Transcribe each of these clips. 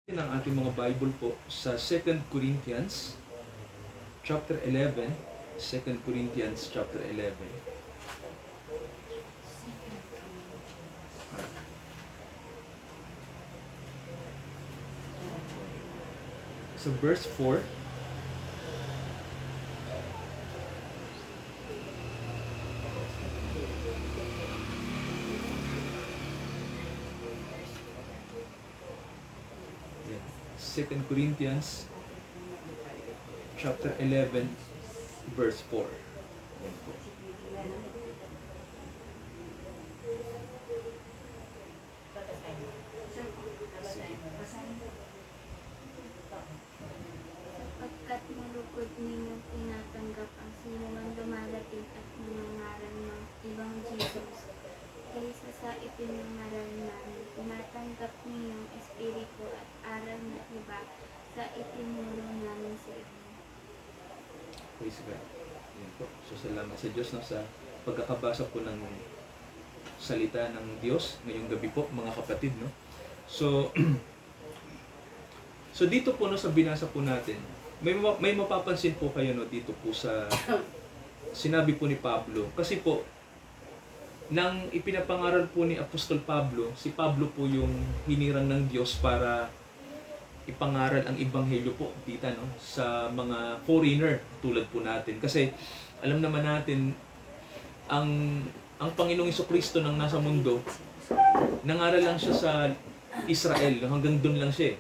Ng ating mga Bible po sa 2 Corinthians chapter 11, 2 Corinthians chapter 11. Sa verse 4, yan. 2 Corinthians chapter 11 verse 4. Yan po. Sapagkat malugod ninyong tinatanggap ang sinumang dumadating at nangangaral ng ibang Jesus, kaysa sa ipinangaral namin, tinatanggap ninyong espiritu at aral na iba sa itinuro namin sa inyo. Praise God. Yan po. So salamat sa Diyos sa pagkakabasa po ng salita ng Diyos ngayong gabi po, mga kapatid, no? So so dito po, no, sa binasa po natin, may mapapansin po kayo, no, dito po sa sinabi po ni Pablo. Kasi po, nang ipinapangaral po ni Apostol Pablo, si Pablo po yung hinirang ng Diyos para ipangaral ang ebanghelyo po dito, no, sa mga foreigner tulad po natin. Kasi alam naman natin, ang Panginoong Jesucristo nang nasa mundo, nangaral lang siya sa Israel, hanggang doon lang siya.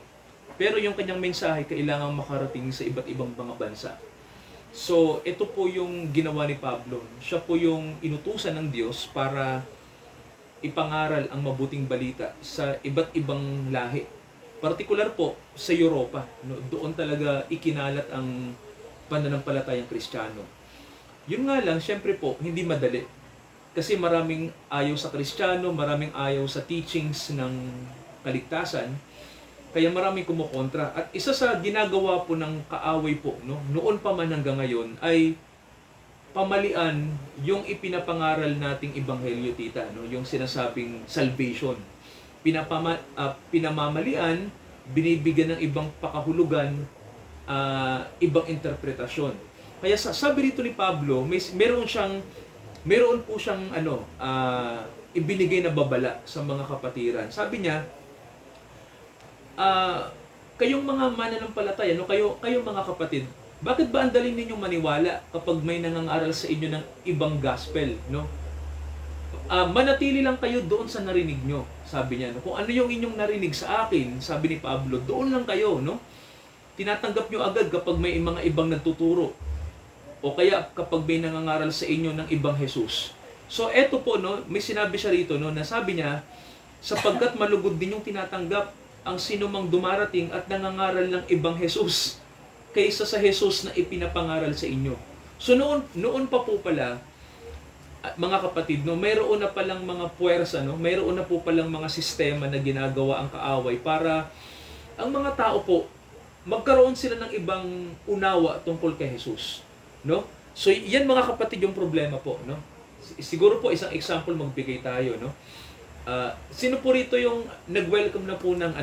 Pero yung kanyang mensahe kailangan makarating sa iba't ibang mga bansa. So, ito po yung ginawa ni Pablo. Siya po yung inutusan ng Diyos para ipangaral ang mabuting balita sa iba't ibang lahi. Partikular po sa Europa, no, doon talaga ikinalat ang pananampalatayang Kristiyano. Yun nga lang, syempre po, hindi madali. Kasi maraming ayaw sa Kristiyano, maraming ayaw sa teachings ng kaligtasan, kaya maraming kumukontra. At isa sa ginagawa po ng kaaway po, no, noon pa man hanggang ngayon, ay pamalian yung ipinapangaral nating ebanghelyo, tita, no, yung sinasabing salvation. Pinamamalian, binibigyan ng ibang pakahulugan, ibang interpretasyon. Kaya sabi rito ni Pablo, meron po siyang ibinigay na babala sa mga kapatiran. Sabi niya, kayong mga mananampalataya, no, kayong mga kapatid, bakit ba ang dali ninyong maniwala kapag may nangangaral sa inyo ng ibang gospel, no? Manatili lang kayo doon sa narinig nyo, sabi niya. No? Kung ano yung inyong narinig sa akin, sabi ni Pablo, doon lang kayo, no? Tinatanggap nyo agad kapag may mga ibang nagtuturo. O kaya kapag may nangangaral sa inyo ng ibang Jesus. So eto po, no, may sinabi siya rito, no, na sabi niya, sapagkat malugod din yung tinatanggap ang sinumang dumarating at nangangaral ng ibang Jesus kaysa sa Jesus na ipinapangaral sa inyo. So noon pa po pala, mga kapatid, no, mayroon na palang mga puwersa, no, mayroon na po palang mga sistema na ginagawa ang kaaway para ang mga tao po magkaroon sila ng ibang unawa tungkol kay Jesus, no? So yan, mga kapatid, yung problema po, no? Siguro po isang example magbigay tayo, no? Sino po rito yung nag-welcome na po ng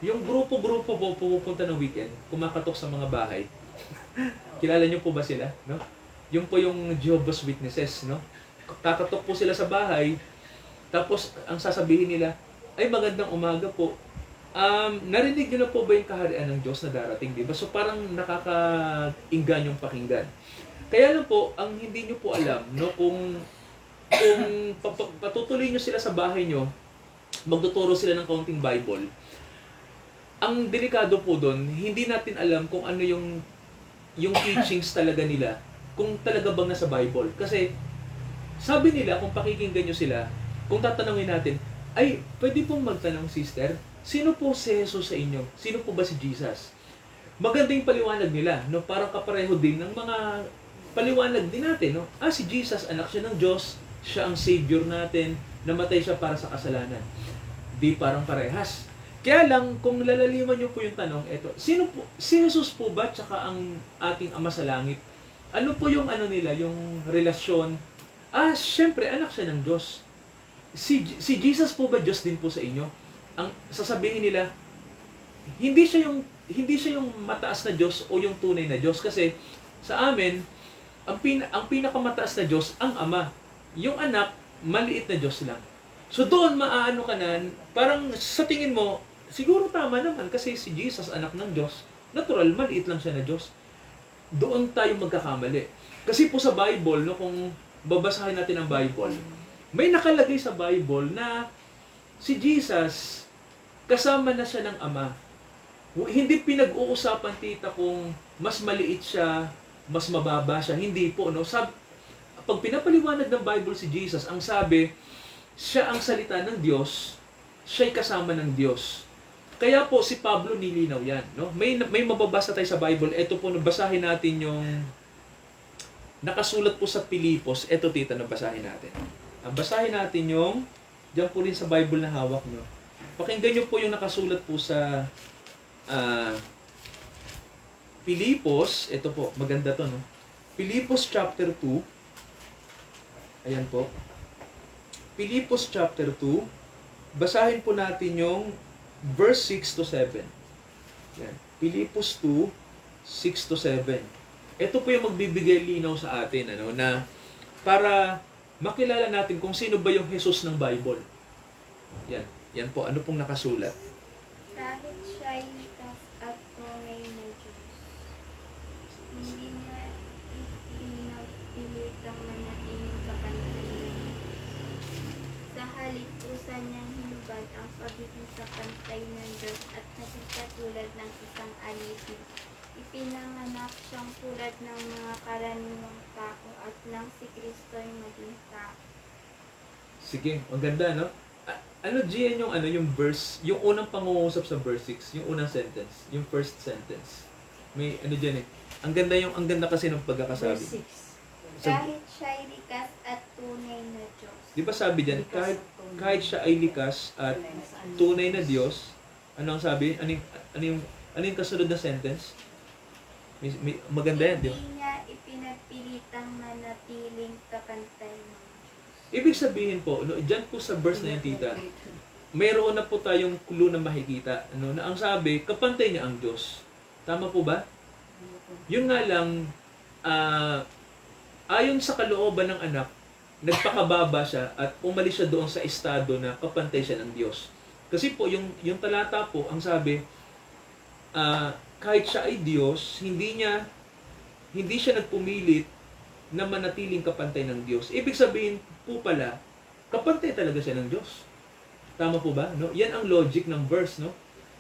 yung grupo-grupo po pumupunta ng weekend, kumakatok sa mga bahay? Kilala niyo po ba sila, no? Yung po yung Jehovah's Witnesses, no? Kakatok po sila sa bahay, tapos ang sasabihin nila, ay magandang umaga po. Narinig niyo na po ba yung kaharian ng Diyos na darating, di ba? So parang nakakaingganyong pakinggan. Kaya lang po, ang hindi niyo po alam, no, kung patutuloy nyo sila sa bahay nyo, magtuturo sila ng kaunting Bible, ang delikado po doon, hindi natin alam kung ano yung teachings talaga nila, kung talaga bang nasa Bible. Kasi sabi nila, kung pakikinggan nyo sila, kung tatanungin natin, ay, pwede pong magtanong, sister, sino po si Jesus sa inyo? Sino po ba si Jesus? Magandang paliwanag nila, no? Parang kapareho din ng mga paliwanag din natin, no? Si Jesus, anak siya ng Diyos, siya ang Savior natin, namatay siya para sa kasalanan. Di parang parehas. Kaya lang, kung lalaliman niyo po yung tanong, eto, sino po, si Jesus po ba, tsaka ang ating Ama sa Langit? Ano po yung nila, yung relasyon? Syempre, anak siya ng Diyos. Si Jesus po ba Diyos din po sa inyo? Ang sasabihin nila, hindi siya yung mataas na Diyos o yung tunay na Diyos kasi sa amin ang pinakamataas na Diyos ang Ama. Yung anak maliit na Diyos lang. So doon maaano ka na, parang sa tingin mo siguro tama naman kasi si Jesus anak ng Diyos. Natural maliit lang siya na Diyos. Doon tayo magkakamali. Kasi po sa Bible, no, kung babasahin natin ang Bible, may nakalagay sa Bible na si Jesus kasama na siya ng Ama. Hindi pinag-uusapan tita kung mas maliit siya, mas mababa siya. Hindi po, no? Pag pinapaliwanag ng Bible si Jesus, ang sabi, siya ang salita ng Diyos, siya'y kasama ng Diyos. Kaya po si Pablo nilinaw yan, no? May mababasa tayo sa Bible. Ito po, basahin natin yung nakasulat po sa Pilipos. Ito tita, basahin natin. Basahin natin yung diyan po rin sa Bible na hawak, no? Pakinggan niyo po yung nakasulat po sa Pilipos. Ito po, maganda to, no? Pilipos chapter 2. Ayan po. Pilipos chapter 2. Basahin po natin yung verse 6 to 7. Yan. Pilipos 2, 6 to 7. Ito po yung magbibigay linaw sa atin, ano, na para makilala natin kung sino ba yung Jesus ng Bible. Yan. Yan po. Ano pong nakasulat? Kahit siya'y likas at tunay na Diyos, hindi niya ipinagpilitang manatiling kapantay. Sa halip, usa niyang hinubad ang pagiging kapantay ng Diyos at naging katulad ng isang alipin. Ipinanganak siyang tulad ng mga karaniwang tao at nang si Kristo'y maging tao. Sige, ang ganda, no? Ano, Gian, yung verse, yung unang pangungusap sa verse 6, yung unang sentence, yung first sentence. May, diyan eh. Ang ganda kasi ng pagkakasabi. Verse 6. Kahit siya'y likas at tunay na Diyos. Di ba sabi diyan, kahit siya ay likas at tunay na Diyos, ano ang sabi? Ano yung kasunod na sentence? Maganda yan, di ba? Hindi niya ipinagpilitang manatiling kapantay ng Diyos. Ibig sabihin po, no, diyan po sa verse na yan, tita, mayroon na po tayong clue na makikita, ano, na ang sabi, kapantay niya ang Diyos. Tama po ba? Yun nga lang, ayon sa kalooban ng anak, nagpakababa siya at umalis siya doon sa estado na kapantay siya ng Diyos. Kasi po, yung talata po, ang sabi, kahit siya ay Diyos, hindi siya nagpumilit na manatiling kapantay ng Diyos. Ibig sabihin po pala, kapantay talaga siya ng Diyos. Tama po ba? No? Yan ang logic ng verse, no?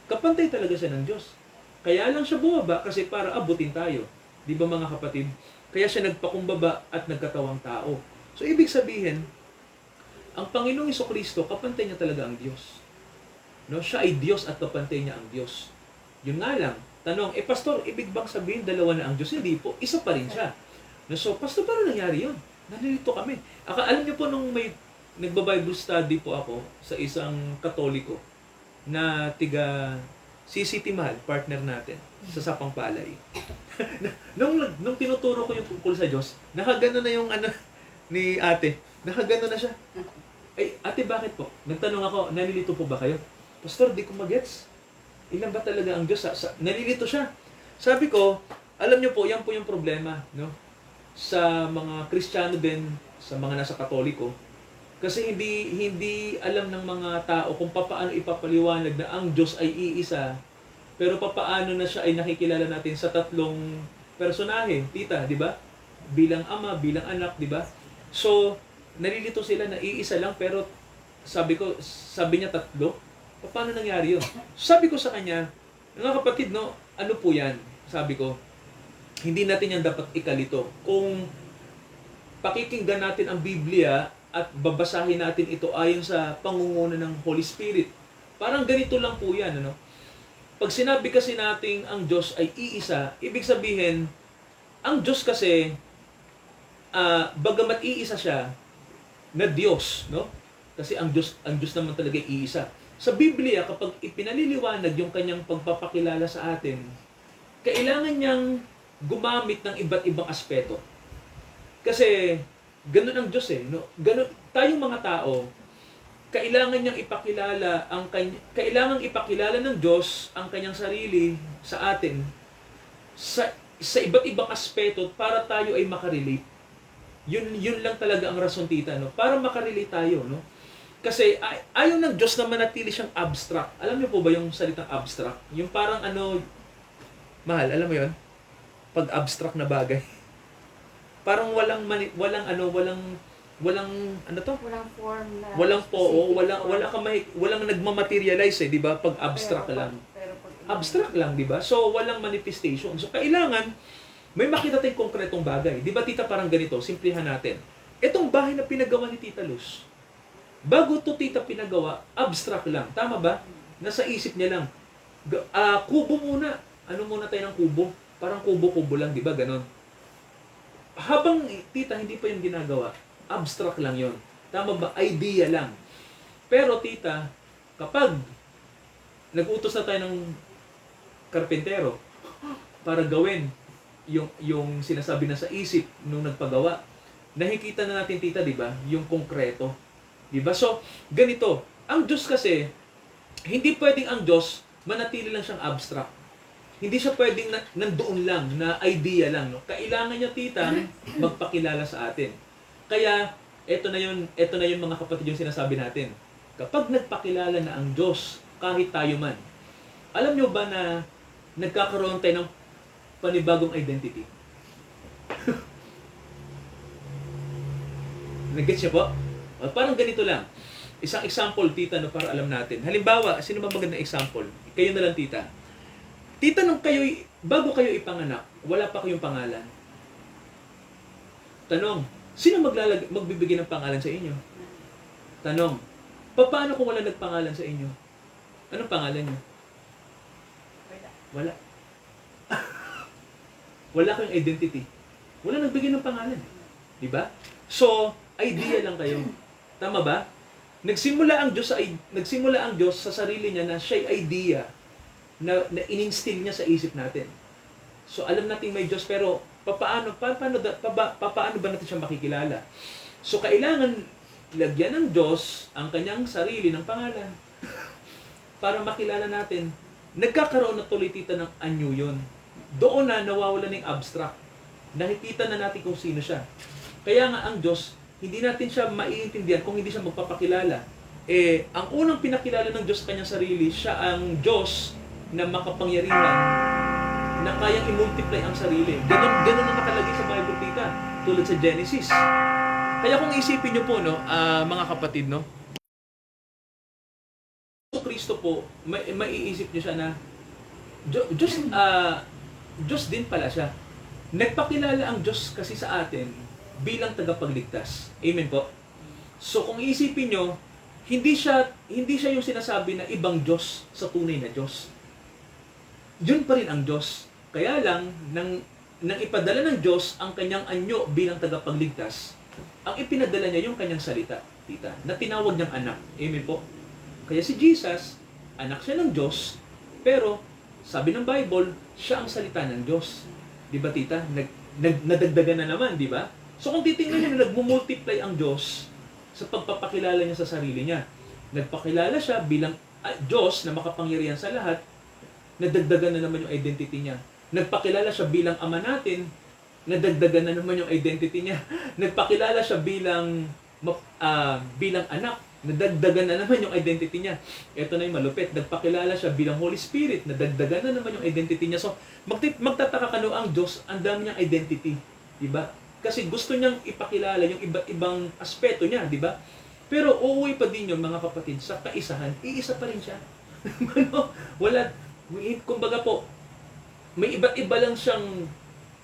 Kapantay talaga siya ng Diyos. Kaya lang siya bumaba kasi para abutin tayo. Di ba mga kapatid? Kaya siya nagpakumbaba at nagkatawang tao. So ibig sabihin, ang Panginoong Jesucristo, kapantay niya talaga ang Diyos. No? Siya ay Diyos at kapantay niya ang Diyos. Yun nga lang, tanong, pastor, ibig bang sabihin dalawa na ang Diyos? Hindi po, isa pa rin siya. No, so, pastor, paano nangyari yun? Nalilito kami. Alam niyo po nung may nagba-Bible study po ako sa isang Katoliko na tiga CCT Mahal, partner natin sa Sapang Palay. nung tinuturo ko yung tungkol sa Diyos, nakagano na yung ni ate. Nakagano na siya. Ay, ate, bakit po? Nagtanong ako, nalilito po ba kayo? Pastor, di ko magets. Ilan ba talaga ang Diyos? Nalilito siya. Sabi ko, alam niyo po, yan po yung problema, no? Sa mga Kristiyano din, sa mga nasa Katoliko, kasi hindi alam ng mga tao kung paano ipapaliwanag na ang Diyos ay iisa, pero paano na siya ay nakikilala natin sa tatlong personahe, tita, di ba? Bilang ama, bilang anak, di ba? So, nalilito sila na iisa lang, pero sabi niya tatlo. Paano nangyari yun? Sabi ko sa kanya, mga kapatid, no, ano po yan? Sabi ko, hindi natin yan dapat ikalito. Kung pakikinggan natin ang Biblia at babasahin natin ito ayon sa pangunguna ng Holy Spirit, parang ganito lang po yan. Ano? Pag sinabi kasi nating ang Diyos ay iisa, ibig sabihin, ang Diyos kasi, bagamat iisa siya, na Diyos, no? Kasi ang Diyos naman talaga ay iisa. Sa Biblia, kapag ipinaliliwanag yung kanyang pagpapakilala sa atin, kailangan niyang gumamit ng iba't ibang aspeto. Kasi ganun ang Diyos eh, no? Ganun tayong mga tao, kailangan niyang ipakilala kailangang ipakilala ng Diyos ang kanyang sarili sa atin sa iba't ibang aspeto para tayo ay makarelate. Yun lang talaga ang rason, tita, no? Para makarelate tayo, no? Kasi ayaw ng Diyos na manatili siyang abstract. Alam niyo po ba yung salitang abstract? Yung parang mahal, alam mo yon? Pag abstract na bagay. Parang walang Walang form na walang po, specific walang nagmamaterialize, di ba? Pag abstract lang. Pero pag Abstract lang, di ba? So walang manifestation. So kailangan may makita tayong konkretong bagay. Di ba, tita, parang ganito, simplihan natin. Itong bahay na pinagawa ni Tita Luz, bago to, tita, pinagawa, abstract lang. Tama ba? Nasa isip niya lang. Kubo muna. Ano muna tayo ng kubo? Parang kubo-kubo lang, di ba? Ganon. Habang, tita, hindi pa yung ginagawa, abstract lang yon. Tama ba? Idea lang. Pero, tita, kapag nag-utos na tayo ng karpentero para gawin yung sinasabi na sa isip nung nagpagawa, nakikita na natin, tita, di ba? Yung konkreto. Di ba? So, ganito. Ang Diyos kasi, hindi pwedeng ang Diyos manatili lang siyang abstract. Hindi siya pwedeng nandoon lang, na idea lang. No? Kailangan niya, tita, magpakilala sa atin. Kaya, eto na yun mga kapatid, yung sinasabi natin. Kapag nagpakilala na ang Diyos, kahit tayo man, alam nyo ba na nagkakaroon tayo ng panibagong identity? Nag-gets niyo po? Parang ganito lang. Isang example, tita, no, para alam natin. Halimbawa, sino ba magandang example? Kayo na lang, tita. Tita, bago kayo ipanganak, wala pa kayong pangalan. Tanong, sino magbibigay ng pangalan sa inyo? Tanong, paano kung wala nagpangalan sa inyo? Anong pangalan niyo? Wala. Wala kayong identity. Wala nagbigay ng pangalan. Di ba? So, idea lang kayo. Tama ba? Nagsimula ang Diyos sa sarili niya na siya'y idea na in-instill niya sa isip natin. So, alam natin may Diyos, pero paano ba natin siya makikilala? So, kailangan lagyan ng Diyos ang kanyang sarili ng pangalan para makilala natin. Nagkakaroon na tuloy, tita, ng anyo yun. Doon na nawawala ng abstract. Nakikita na natin kung sino siya. Kaya nga ang Diyos, hindi natin siya maiintindihan kung hindi siya magpapakilala. Ang unang pinakilala ng Diyos sa kanyang sarili, siya ang Diyos na makapangyarihan, na kayang i-multiply ang sarili. Ganun na nakalagay sa Bible, tita, tulad sa Genesis. Kaya kung isipin niyo po, no, mga kapatid, no, Kristo po, maiisip niyo siya na Diyos din pala siya. Nagpakilala ang Diyos kasi sa atin bilang tagapagligtas. Amen po. So kung iisipin nyo, hindi siya yung sinasabi na ibang Diyos sa tunay na Diyos. Yun pa rin ang Diyos. Kaya lang, nang ipadala ng Diyos ang kanyang anyo bilang tagapagligtas, ang ipinadala niya yung kanyang salita, tita, na tinawag niyang anak. Amen po. Kaya si Jesus, anak siya ng Diyos, pero sabi ng Bible, siya ang salita ng Diyos. Di ba, tita? Nadagdagan na naman, di ba? So kung titingnan niyo, nagmumultiply ang Diyos sa pagpapakilala niya sa sarili niya. Nagpakilala siya bilang Diyos na makapangyarihan sa lahat, nadagdagan na naman yung identity niya. Nagpakilala siya bilang Ama natin, nadagdagan na naman yung identity niya. Nagpakilala siya bilang anak, nadagdagan na naman yung identity niya. Ito na yung malupit. Nagpakilala siya bilang Holy Spirit, nadagdagan na naman yung identity niya. So, magtataka ka no, ang Diyos, ang dami niyang identity. Diba? Kasi gusto niyang ipakilala yung iba't ibang aspeto niya, di ba? Pero uuwi pa din yun, mga kapatid, sa kaisahan, iisa pa rin siya. Kumbaga po, may iba't iba lang siyang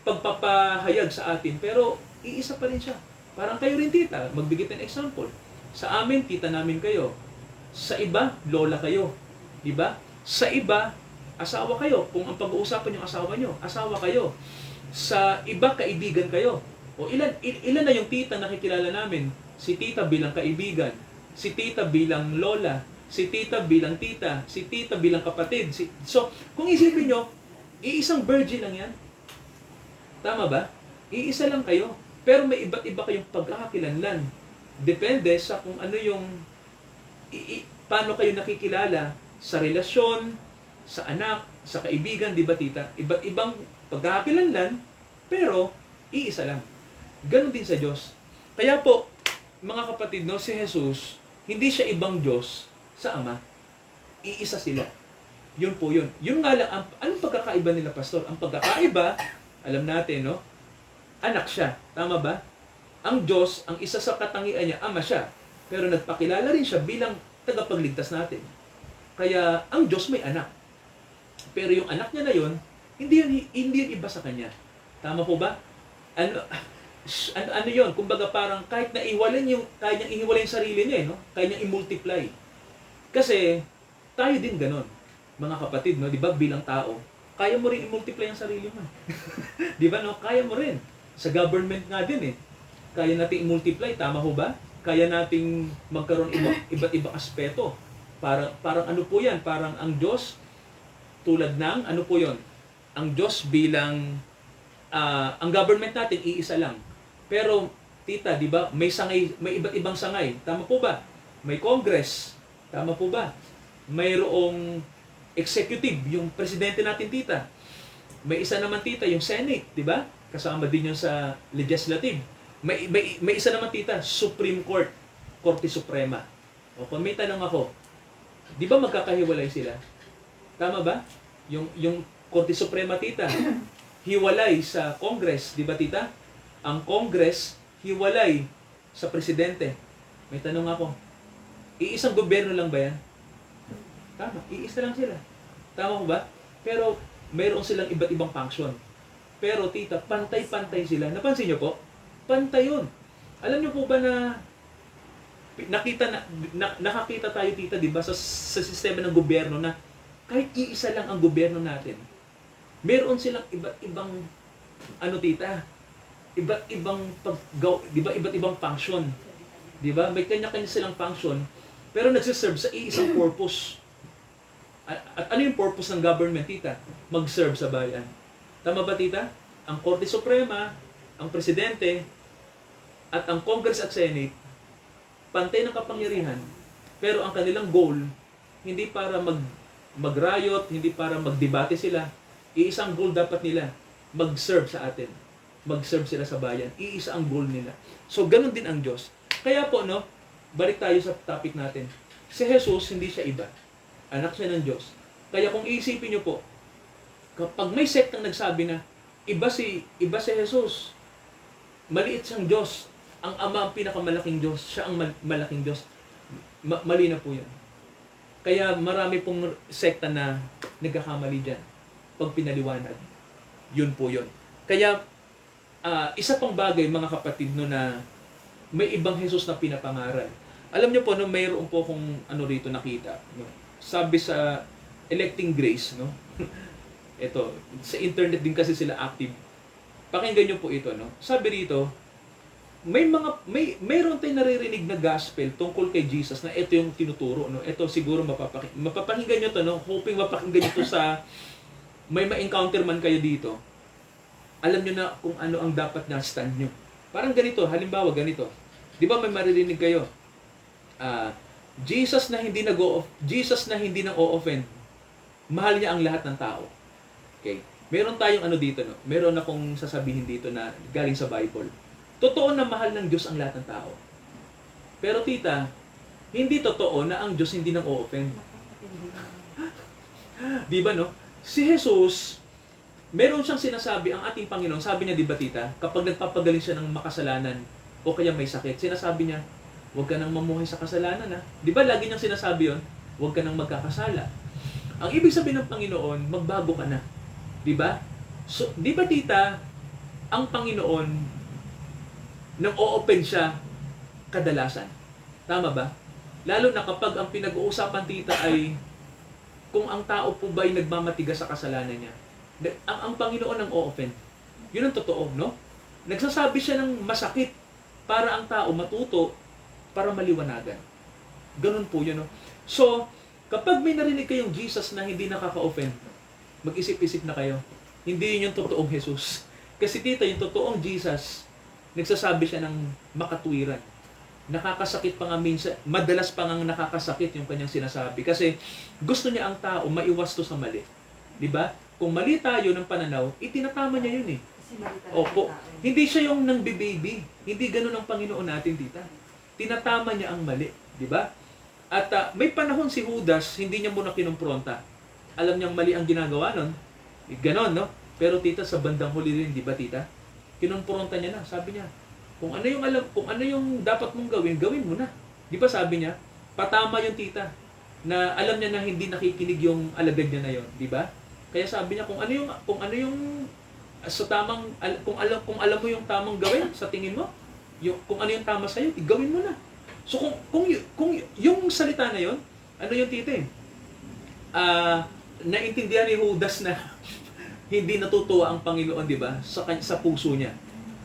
pagpapahayag sa atin, pero iisa pa rin siya. Parang kayo rin, tita, magbigay tayo ng example. Sa amin, tita namin kayo. Sa iba, lola kayo. Di ba? Sa iba, asawa kayo. Kung ang pag-uusapan yung asawa nyo, asawa kayo. Sa iba, kaibigan kayo. O ilan na yung tita na nakikilala namin? Si tita bilang kaibigan, si tita bilang lola, si tita bilang tita, si tita bilang kapatid. So, kung isipin nyo, iisang virgin lang yan. Tama ba? Iisa lang kayo. Pero may iba't iba kayong pagkakakilanlan. Depende sa kung ano yung paano kayo nakikilala sa relasyon, sa anak, sa kaibigan, di ba tita? Iba't ibang pagkakakilanlan, pero iisa lang. Ganon din sa Diyos. Kaya po, mga kapatid, no, si Jesus, hindi siya ibang Diyos sa Ama. Iisa sila. Yun po yun. Yun nga lang, anong pagkakaiba nila, Pastor? Ang pagkakaiba, alam natin, no? Anak siya. Tama ba? Ang Diyos, ang isa sa katangian niya, Ama siya. Pero nagpakilala rin siya bilang tagapagligtas natin. Kaya, ang Diyos may anak. Pero yung anak niya na yun, hindi yun iba sa kanya. Tama po ba? Ano yun? Kumbaga parang kahit na kaya niyang ihiwalay yung sarili niya, no? Kaya niyang i-multiply. Kasi, tayo din ganon. Mga kapatid, no? Di ba, bilang tao, kaya mo rin i-multiply ang sarili mo. Di ba, no? Kaya mo rin. Sa government nga din, eh. Kaya natin i-multiply, tama ho ba? Kaya nating magkaroon iba't ibang aspeto. Parang ano po yan? Parang ang Diyos, tulad ng, ano po yon? Ang Diyos bilang, ang government natin, iisa lang. Pero, tita, di ba, may iba't ibang sangay. Tama po ba? May Congress. Tama po ba? Mayroong executive, yung presidente natin, tita. May isa naman, tita, yung Senate, di ba? Kasama din yun sa legislative. May isa naman, tita, Supreme Court, Korte Suprema. O kung may tanong ako, di ba magkakahiwalay sila? Tama ba? Yung Korte Suprema, tita, hiwalay sa Congress, di ba, tita? Ang Congress, hiwalay sa presidente. May tanong ako, iisang gobyerno lang ba yan? Tama, iisa lang sila. Tama ko ba? Pero mayroon silang iba't ibang function. Pero tita, pantay-pantay sila. Napansin niyo po? Pantay yun. Alam niyo po ba na nakakita tayo, tita, di ba, sa sistema ng gobyerno na kahit iisa lang ang gobyerno natin, meron silang iba't ibang tita, iba't ibang di ba, iba't ibang function. Di ba? May kanya-kanya silang function, pero nagsiserve sa iisang purpose. At ano yung purpose ng government, tita? Mag-serve sa bayan. Tama ba, tita? Ang Korte Suprema, ang Presidente, at ang Congress at Senate, pantay ng kapangyarihan, pero ang kanilang goal, hindi para mag-riot, hindi para magdebate sila. Iisang goal dapat nila, mag-serve sa atin. Mag-serve sila sa bayan. Iisa ang goal nila. So, ganun din ang Diyos. Kaya po, no, balik tayo sa topic natin. Si Jesus, hindi siya iba. Anak siya ng Diyos. Kaya kung iisipin niyo po, kapag may sektang nagsabi na, iba si Jesus, maliit siyang Diyos, ang Ama ang pinakamalaking Diyos, siya ang malaking Diyos, mali na po yan. Kaya marami pong sekta na nagkakamali dyan pag pinaliwanag. Yun po yun. Kaya, isa pang bagay, mga kapatid, no, na may ibang Jesus na pinapangaral. Alam niyo po, no, mayroon po akong rito nakita. No? Sabi sa Electing Grace, no? Ito, sa internet din kasi sila active. Pakinggan niyo po ito, no? Sabi rito, mayroon tayong naririnig na gospel tungkol kay Jesus na ito yung tinuturo, no? Ito siguro mapapakinggan niyo to, no? Hoping mapakinggan niyo to sa may ma-encounter man kayo dito. Alam niyo na kung ano ang dapat na stand niyo. Parang ganito, halimbawa ganito. 'Di ba may maririnig kayo? Jesus na hindi nag-o-offend. Mahal niya ang lahat ng tao. Okay. Meron tayong dito, no? Meron akong sasabihin dito na galing sa Bible. Totoo na mahal ng Diyos ang lahat ng tao. Pero tita, hindi totoo na ang Diyos hindi nang o-offend. Di ba, no? Si Jesus, meron siyang sinasabi, ang ating Panginoon, sabi niya, di ba tita, kapag nagpapagaling siya ng makasalanan o kaya may sakit, sinasabi niya, huwag ka nang mamuhay sa kasalanan, ha? Di ba lagi niyang sinasabi yon? Huwag ka nang magkakasala. Ang ibig sabihin ng Panginoon, magbago ka na. Di ba? So, di ba tita, ang Panginoon, nang o-open siya kadalasan. Tama ba? Lalo na kapag ang pinag-uusapan, tita, ay kung ang tao po ba ay nagmamatigas sa kasalanan niya. Ang Panginoon ang o-open. Yun ang totoo, no? Nagsasabi siya ng masakit para ang tao matuto, para maliwanagan. Ganun po yun, no? So, kapag may narinig kayong Jesus na hindi nakaka-offend, mag-isip-isip na kayo. Hindi yun yung totoong Jesus. Kasi tita, yung totoong Jesus, nagsasabi siya ng makatwiran. nakakasakit pa nga minsan, madalas pa nga nakakasakit yung kanyang sinasabi. Kasi gusto niya ang tao maiwasto sa mali. Di ba? Kung mali tayo ng pananaw, itinatama niya yun eh. Kasi mali talaga Opo. yung tao. Hindi siya yung nang baby. Hindi ganun ang Panginoon natin, tita. Tinatama niya ang mali. Di ba? At may panahon si Judas, hindi niya muna kinumpronta. Alam niyang mali ang ginagawa nun. Ganon, no? Pero tita, sa bandang huli rin, di ba tita? Kinumpronta niya na. Sabi niya, kung ano yung dapat mong gawin, gawin mo na. Di ba sabi niya? Patama yung tita na alam niya na hindi nakikinig yung alagad niya na yon, di ba? Kaya sabi niya kung ano yung sa tamang kung alam mo yung tamang gawin sa tingin mo, kung ano yung tama sa iyo, gawin mo na. So kung yung salita na yon, ano yung tita eh? Naintindihan ni Judas na hindi natutuwa ang Panginoon, di ba? Sa puso niya,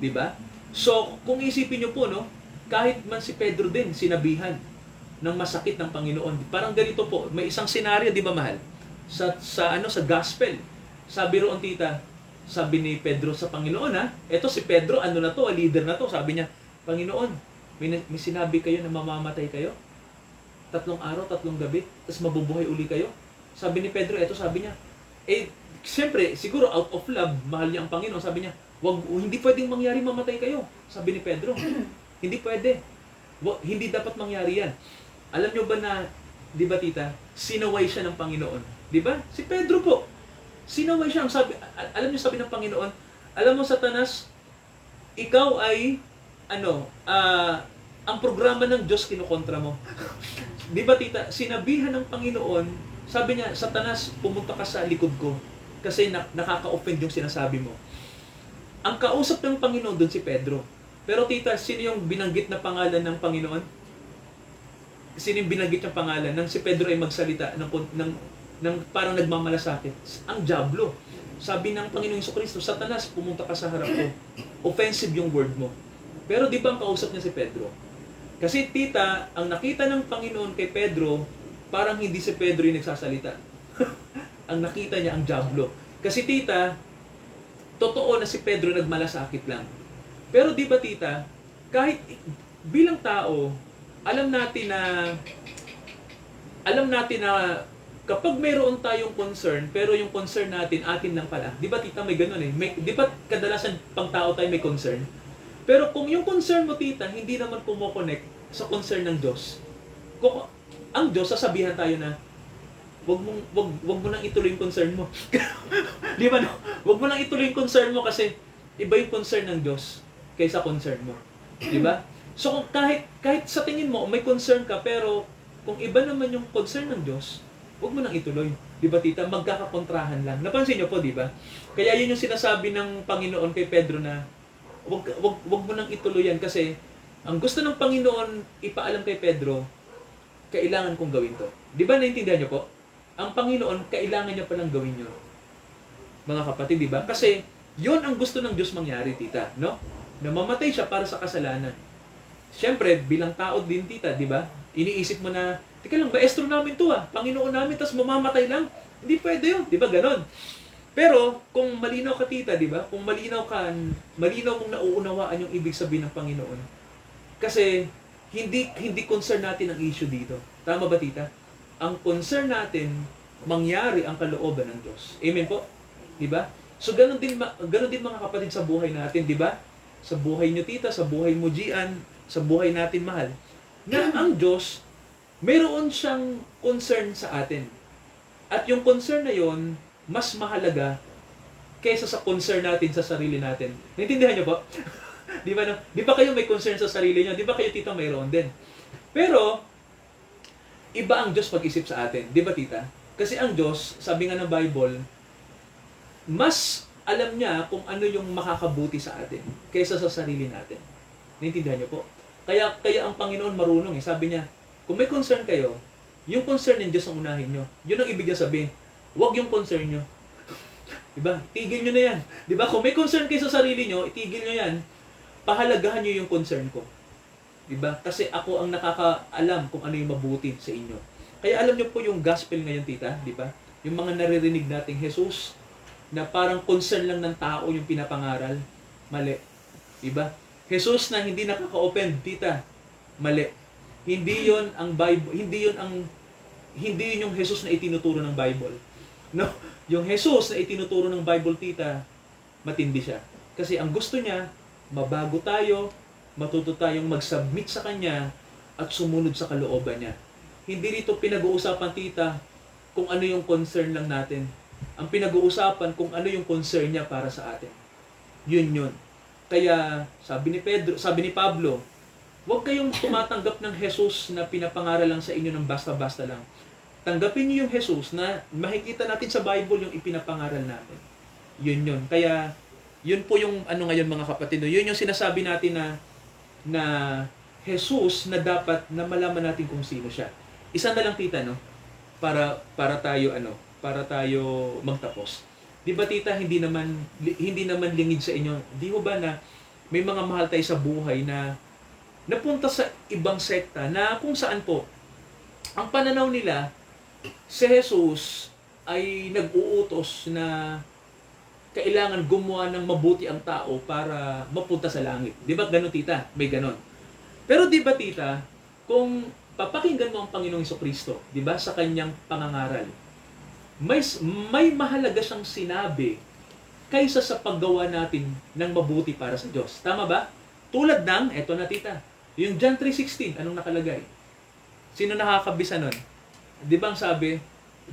di ba? So, kung isipin niyo po, no, kahit man si Pedro din sinabihan ng masakit ng Panginoon. Parang ganito po, may isang senaryo, di ba mahal? Sa gospel. Sabi roon tita, sabi ni Pedro sa Panginoon, ha? Eto si Pedro, ano na to, leader na to. Sabi niya, Panginoon, may sinabi kayo na mamamatay kayo? 3 araw, 3 gabi, tapos mabubuhay uli kayo? Sabi ni Pedro, eto sabi niya, siyempre, siguro out of love, mahal niya ang Panginoon. Sabi niya, hindi pwedeng mangyari mamatay kayo. Sabi ni Pedro, hindi pwede. Hindi dapat mangyari yan. Alam nyo ba na, di ba tita, sinaway siya ng Panginoon. Di ba? Si Pedro po. Sinaway siya. Alam nyo sabi ng Panginoon, alam mo Satanas, ikaw ay, ang programa ng Diyos kinukontra mo. Di ba tita, sinabihan ng Panginoon, sabi niya, Satanas, pumunta ka sa likod ko kasi nakaka-offend yung sinasabi mo. Ang kausap ng Panginoon doon si Pedro. Pero tita, sino yung binanggit na pangalan ng Panginoon? Sino yung binanggit ng pangalan nang si Pedro ay magsalita ng parang nagmamalasakit? Ang diablo. Sabi ng Panginoong Jesucristo, Satanas, pumunta ka sa harap ko. Offensive yung word mo. Pero di ba ang kausap niya si Pedro? Kasi tita, ang nakita ng Panginoon kay Pedro, parang hindi si Pedro yung nagsasalita. Ang nakita niya ang diablo. Kasi tita, totoo na si Pedro nagmalasakit lang. Pero di ba tita, kahit bilang tao, alam natin na kapag mayroon tayong concern, pero yung concern natin atin lang pala. Di ba tita, may ganun eh. Di ba kadalasan pang tao tayo may concern? Pero kung yung concern mo tita, hindi naman kumokonek sa concern ng Diyos. Ang Diyos, sasabihan tayo na, wag mo nang ituloy yung concern mo. Di ba no? Wag mo nang ituloy yung concern mo kasi iba yung concern ng Diyos kaysa concern mo. Di ba? So kung kahit sa tingin mo may concern ka, pero kung iba naman yung concern ng Diyos, wag mo nang ituloy. Di ba tita? Magkakakontrahan lang. Napansin niyo po, di ba? Kaya yun yung sinasabi ng Panginoon kay Pedro na wag mo nang ituloy yan kasi ang gusto ng Panginoon ipaalam kay Pedro, kailangan kong gawin to. Di ba naintindihan niyo po? Ang Panginoon, kailangan niya palang gawin yun. Mga kapatid, di ba? Kasi, yun ang gusto ng Diyos mangyari, tita. No? Namamatay siya para sa kasalanan. Siyempre, bilang tao din, tita, di ba? Iniisip mo na, teka lang, maestro namin to Panginoon namin, tas mamamatay lang. Hindi pwede yun. Di ba? Ganon. Pero, kung malinaw ka, tita, di ba? Kung malinaw mong nauunawaan yung ibig sabihin ng Panginoon. Kasi, hindi concern natin ang issue dito. Tama ba, tita? Ang concern natin, mangyari ang kalooban ng Diyos. Amen po? Di ba? So, ganun din mga kapatid sa buhay natin, di ba? Sa buhay nyo, tita, sa buhay mo, Gian, sa buhay natin, mahal. Na ang Diyos, mayroon siyang concern sa atin. At yung concern na yon mas mahalaga kaysa sa concern natin sa sarili natin. Naintindihan nyo po? Di ba, no? Di ba kayo may concern sa sarili nyo? Di ba kayo, tita, mayroon din? Pero, iba ang Diyos pag-isip sa atin. Di ba, tita? Kasi ang Diyos, sabi nga ng Bible, mas alam niya kung ano yung makakabuti sa atin kaysa sa sarili natin. Naintindihan niyo po? Kaya ang Panginoon marunong eh. Sabi niya, kung may concern kayo, yung concern ng Diyos ang unahin nyo. Yun ang ibig niya sabihin. Huwag yung concern nyo. Diba? Tigil nyo na yan. Diba? Kung may concern kayo sa sarili nyo, itigil nyo yan. Pahalagahan nyo yung concern ko. Diba? Kasi ako ang nakakaalam kung ano yung mabuti sa inyo. Kaya alam nyo po yung gospel ngayon, tita. Diba? Yung mga naririnig nating Jesus, na parang concern lang ng tao yung pinapangaral. Mali. Diba? Jesus na hindi nakaka-open, tita. Mali. Hindi 'yon ang Bible, hindi 'yun yung Jesus na itinuturo ng Bible. No, yung Jesus na itinuturo ng Bible, tita, matindi siya. Kasi ang gusto niya, mabago tayo, matuto tayong mag-submit sa Kanya at sumunod sa kalooban niya. Hindi rito pinag-uusapan, tita, kung ano yung concern lang natin. Ang pinag-uusapan kung ano yung concern niya para sa atin. Yun. Kaya sabi ni Pablo, huwag kayong tumatanggap ng Jesus na pinapangaral lang sa inyo ng basta-basta lang. Tanggapin niyo yung Jesus na makikita natin sa Bible yung ipinapangaral natin. Yun. Kaya, yun po yung ngayon mga kapatid. Yun yung sinasabi natin na Jesus na dapat na malaman natin kung sino siya. Isa na lang, tita, no? Para tayo magtapos. 'Di ba, tita, hindi naman lingid sa inyo. Di ho ba na may mga mahal tayo sa buhay na napunta sa ibang sekta na kung saan po ang pananaw nila si Jesus ay nag-uutos na kailangan gumawa ng mabuti ang tao para mapunta sa langit. 'Di ba ganun, tita? May ganon. Pero 'di ba, tita, kung papakinggan mo ang Panginoong Jesucristo, 'di ba, sa kanyang pangangaral, may mahalaga siyang sinabi kaysa sa paggawa natin ng mabuti para sa Diyos. Tama ba? Tulad ng, eto na, tita, yung John 3:16, anong nakalagay? Sino nakakabisa nun? Di ba ang sabi,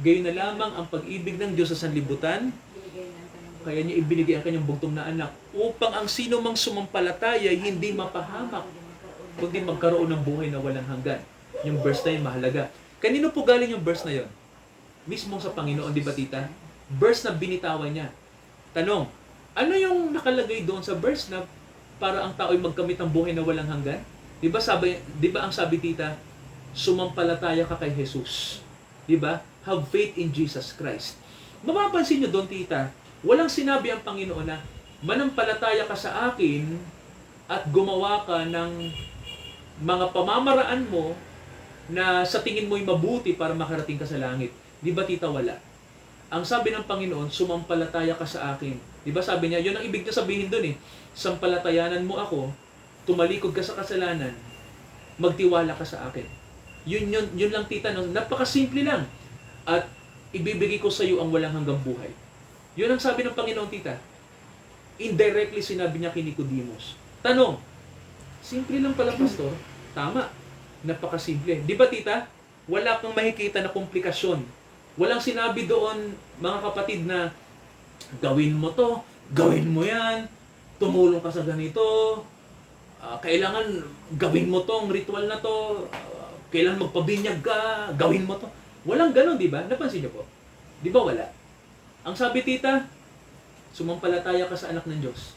gayon na lamang ang pag-ibig ng Diyos sa sanlibutan, kaya niya ibinigay ang kanyang bugtong na anak, upang ang sino mang sumampalataya ay hindi mapahamak, kundi magkaroon ng buhay na walang hanggan. Yung verse na yun, mahalaga. Kanino po galing yung verse na yun? Mismo sa Panginoon, di ba, tita? Verse na binitawan niya. Tanong, ano yung nakalagay doon sa verse na para ang tao ay magkamit ng buhay na walang hanggan? Di ba ang sabi, tita, sumampalataya ka kay Jesus. Di ba? Have faith in Jesus Christ. Mapapansin niyo doon, tita, walang sinabi ang Panginoon na manampalataya ka sa akin at gumawa ka ng mga pamamaraan mo na sa tingin mo'y mabuti para makarating ka sa langit. Di ba, tita, wala? Ang sabi ng Panginoon, sumampalataya ka sa akin. Di ba sabi niya, yun ang ibig niya sabihin doon eh. Sampalatayanan mo ako, tumalikod ka sa kasalanan, magtiwala ka sa akin. Yun lang, tita, no? Napakasimple lang. At ibibigay ko sa iyo ang walang hanggang buhay. Yun ang sabi ng Panginoon, tita. Indirectly sinabi niya kay Nicodemus. Tanong, simple lang pala, pastor. Tama. Napakasimple. Di ba, tita? Wala kang makikita na komplikasyon. Walang sinabi doon, mga kapatid, na gawin mo to, gawin mo yan, tumulong ka sa ganito, kailangan gawin mo tong ritual na to, kailangan magpabinyag ka, gawin mo to. Walang ganon, di ba? Napansin niyo po? Di ba wala? Ang sabi, tita, sumampalataya ka sa anak ng Diyos.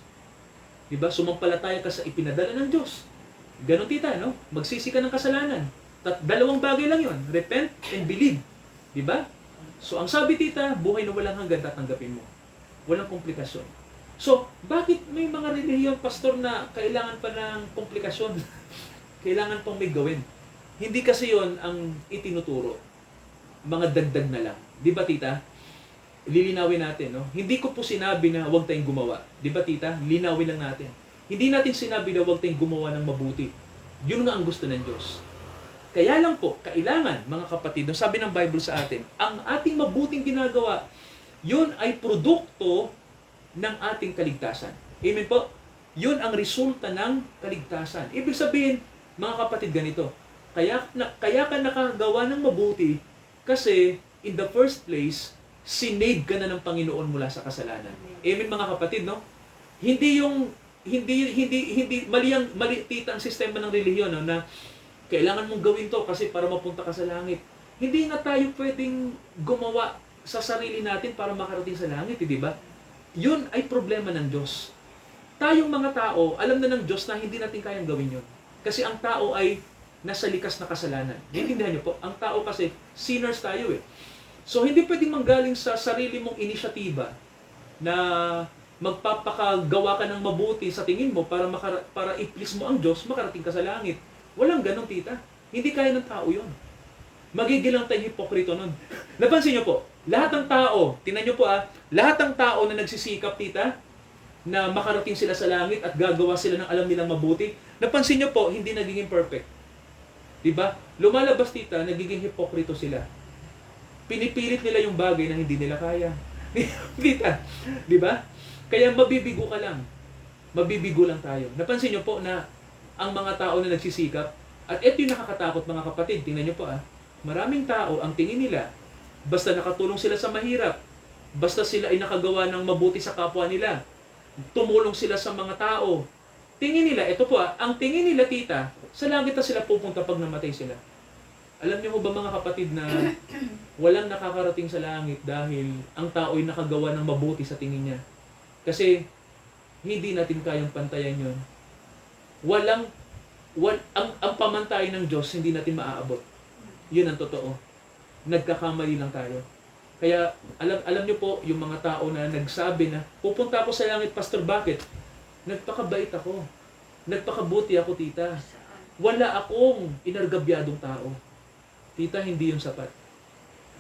Di ba? Sumampalataya ka sa ipinadala ng Diyos. Ganon, tita, no? Magsisi ka ng kasalanan. Dalawang bagay lang yon, repent and believe. Di ba? So, ang sabi, tita, buhay na walang hanggan, tatanggapin mo. Walang komplikasyon. So, bakit may mga relihiyon, pastor, na kailangan pa ng komplikasyon? Kailangan pang may gawin. Hindi kasi yon ang itinuturo. Mga dagdag na lang. Di ba, tita? Lilinawin natin, no? Hindi ko po sinabi na huwag tayong gumawa. Di ba, tita? Linawin lang natin. Hindi natin sinabi na huwag tayong gumawa ng mabuti. Yun nga ang gusto ng Diyos. Kaya lang po, kailangan, mga kapatid, sabi ng Bible sa atin, ang ating mabuting ginagawa, yun ay produkto ng ating kaligtasan. Amen po? Yun ang resulta ng kaligtasan. Ibig sabihin, mga kapatid, ganito, kaya ka nakagawa ng mabuti kasi, in the first place, sinave ka na ng Panginoon mula sa kasalanan. Amen, mga kapatid, no? Hindi mali tita ang sistema ng relihiyon, no, na kailangan mong gawin to kasi para mapunta ka sa langit. Hindi na tayo pwedeng gumawa sa sarili natin para makarating sa langit, di ba? Yun ay problema ng Diyos. Tayong mga tao, alam na ng Diyos na hindi natin kayang gawin yun. Kasi ang tao ay nasa likas na kasalanan. Naintindihan niyo po? Ang tao kasi, sinners tayo eh. So, hindi pwedeng manggaling sa sarili mong inisyatiba na magpapakagawa ka ng mabuti sa tingin mo para i-please mo ang Diyos, makarating ka sa langit. Walang ganun, tita. Hindi kaya ng tao yun. Magigilang tayong hipokrito nun. Napansin niyo po, lahat ng tao, tingnan niyo po lahat ng tao na nagsisikap, tita, na makarating sila sa langit at gagawa sila ng alam nilang mabuti, napansin niyo po, hindi nagiging perfect. Di ba? Lumalabas, tita, nagiging hipokrito sila. Pinipilit nila yung bagay na hindi nila kaya. Tita, di ba? Kaya mabibigo ka lang. Mabibigo lang tayo. Napansin nyo po na ang mga tao na nagsisikap, at ito yung nakakatakot mga kapatid, tingnan nyo po maraming tao ang tingin nila, basta nakatulong sila sa mahirap, basta sila ay nakagawa ng mabuti sa kapwa nila, tumulong sila sa mga tao, tingin nila, ito po ang tingin nila, tita, sa langit na sila pupunta pag namatay sila. Alam niyo ba mga kapatid na walang nakakarating sa langit dahil ang tao ay nakagawa ng mabuti sa tingin niya. Kasi hindi natin kayang pantayan yon. Ang pamantayan ng Diyos hindi natin maaabot. Yun ang totoo. Nagkakamali lang tayo. Kaya alam niyo po yung mga tao na nagsabi na pupunta ako sa langit, pastor, bakit? Nagpakabait ako. Nagpakabuti ako, tita. Wala akong inargabyadong tao. Tita, hindi yun sapat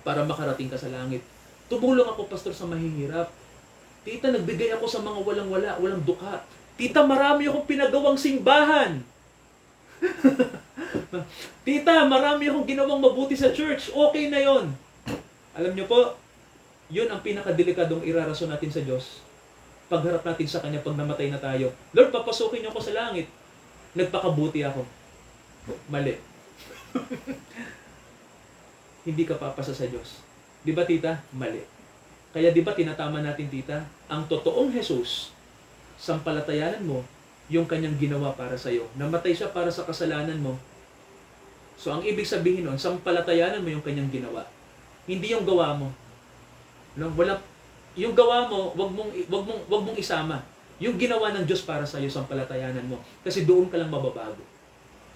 para makarating ka sa langit. Tumulong ako, pastor, sa mahihirap. Tita, nagbigay ako sa mga walang-wala, walang duka. Tita, marami akong pinagawang simbahan. Tita, marami akong ginawang mabuti sa church. Okay na yon. Alam niyo po, yun ang pinakadelikadong irarason natin sa Diyos. Pagharap natin sa Kanya pag namatay na tayo. Lord, papasukin niyo ako sa langit. Nagpakabuti ako. Mali. Hindi ka papasa sa Diyos. Di ba, tita? Mali. Kaya di ba tinatama natin, tita? Ang totoong Jesus, sampalatayanan mo yung kanyang ginawa para sa iyo. Namatay siya para sa kasalanan mo. So, ang ibig sabihin nun, sampalatayanan mo yung kanyang ginawa. Hindi yung gawa mo. No? Yung gawa mo, wag mong isama. Yung ginawa ng Diyos para sa iyo, sampalatayanan mo. Kasi doon ka lang mababago.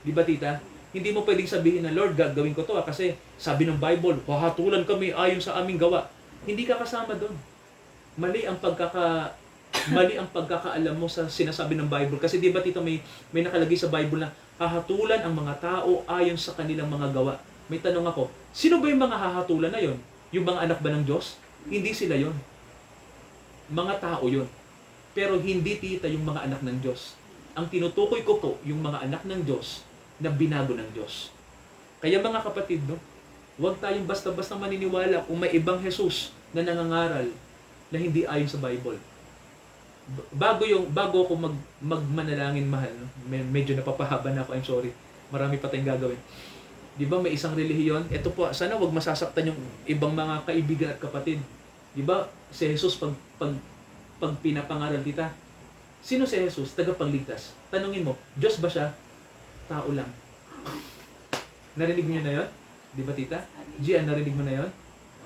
Di ba, tita? Hindi mo pwedeng sabihin na, Lord, gagawin ko to kasi sabi ng Bible, hahatulan kami ayon sa aming gawa. Hindi ka kasama doon. Mali ang pagkakaalam mo sa sinasabi ng Bible. Kasi di ba, tita, may nakalagay sa Bible na hahatulan ang mga tao ayon sa kanilang mga gawa. May tanong ako, sino ba yung mga hahatulan na yon? Yung mga anak ba ng Diyos? Hindi sila yon. Mga tao yon. Pero hindi, tita, yung mga anak ng Diyos. Ang tinutukoy ko po, yung mga anak ng Diyos na binago ng Diyos. Kaya mga kapatid, no, huwag tayong basta-basta maniniwala kung may ibang Jesus na nangangaral na hindi ayon sa Bible. Bago ako magmanalangin, mahal, no? Medyo napapahaba na ako, I'm sorry. Marami pa tayong gagawin. Di ba may isang relihiyon? Ito po, sana wag masasaktan yung ibang mga kaibigan at kapatid. Di ba si Jesus pag pinapangaral, tita, sino si Jesus? Tagapagligtas. Tanungin mo, Diyos ba siya? Tao lang. Narinig niyo na yun? Di ba, tita? Gian, narinig mo na yun?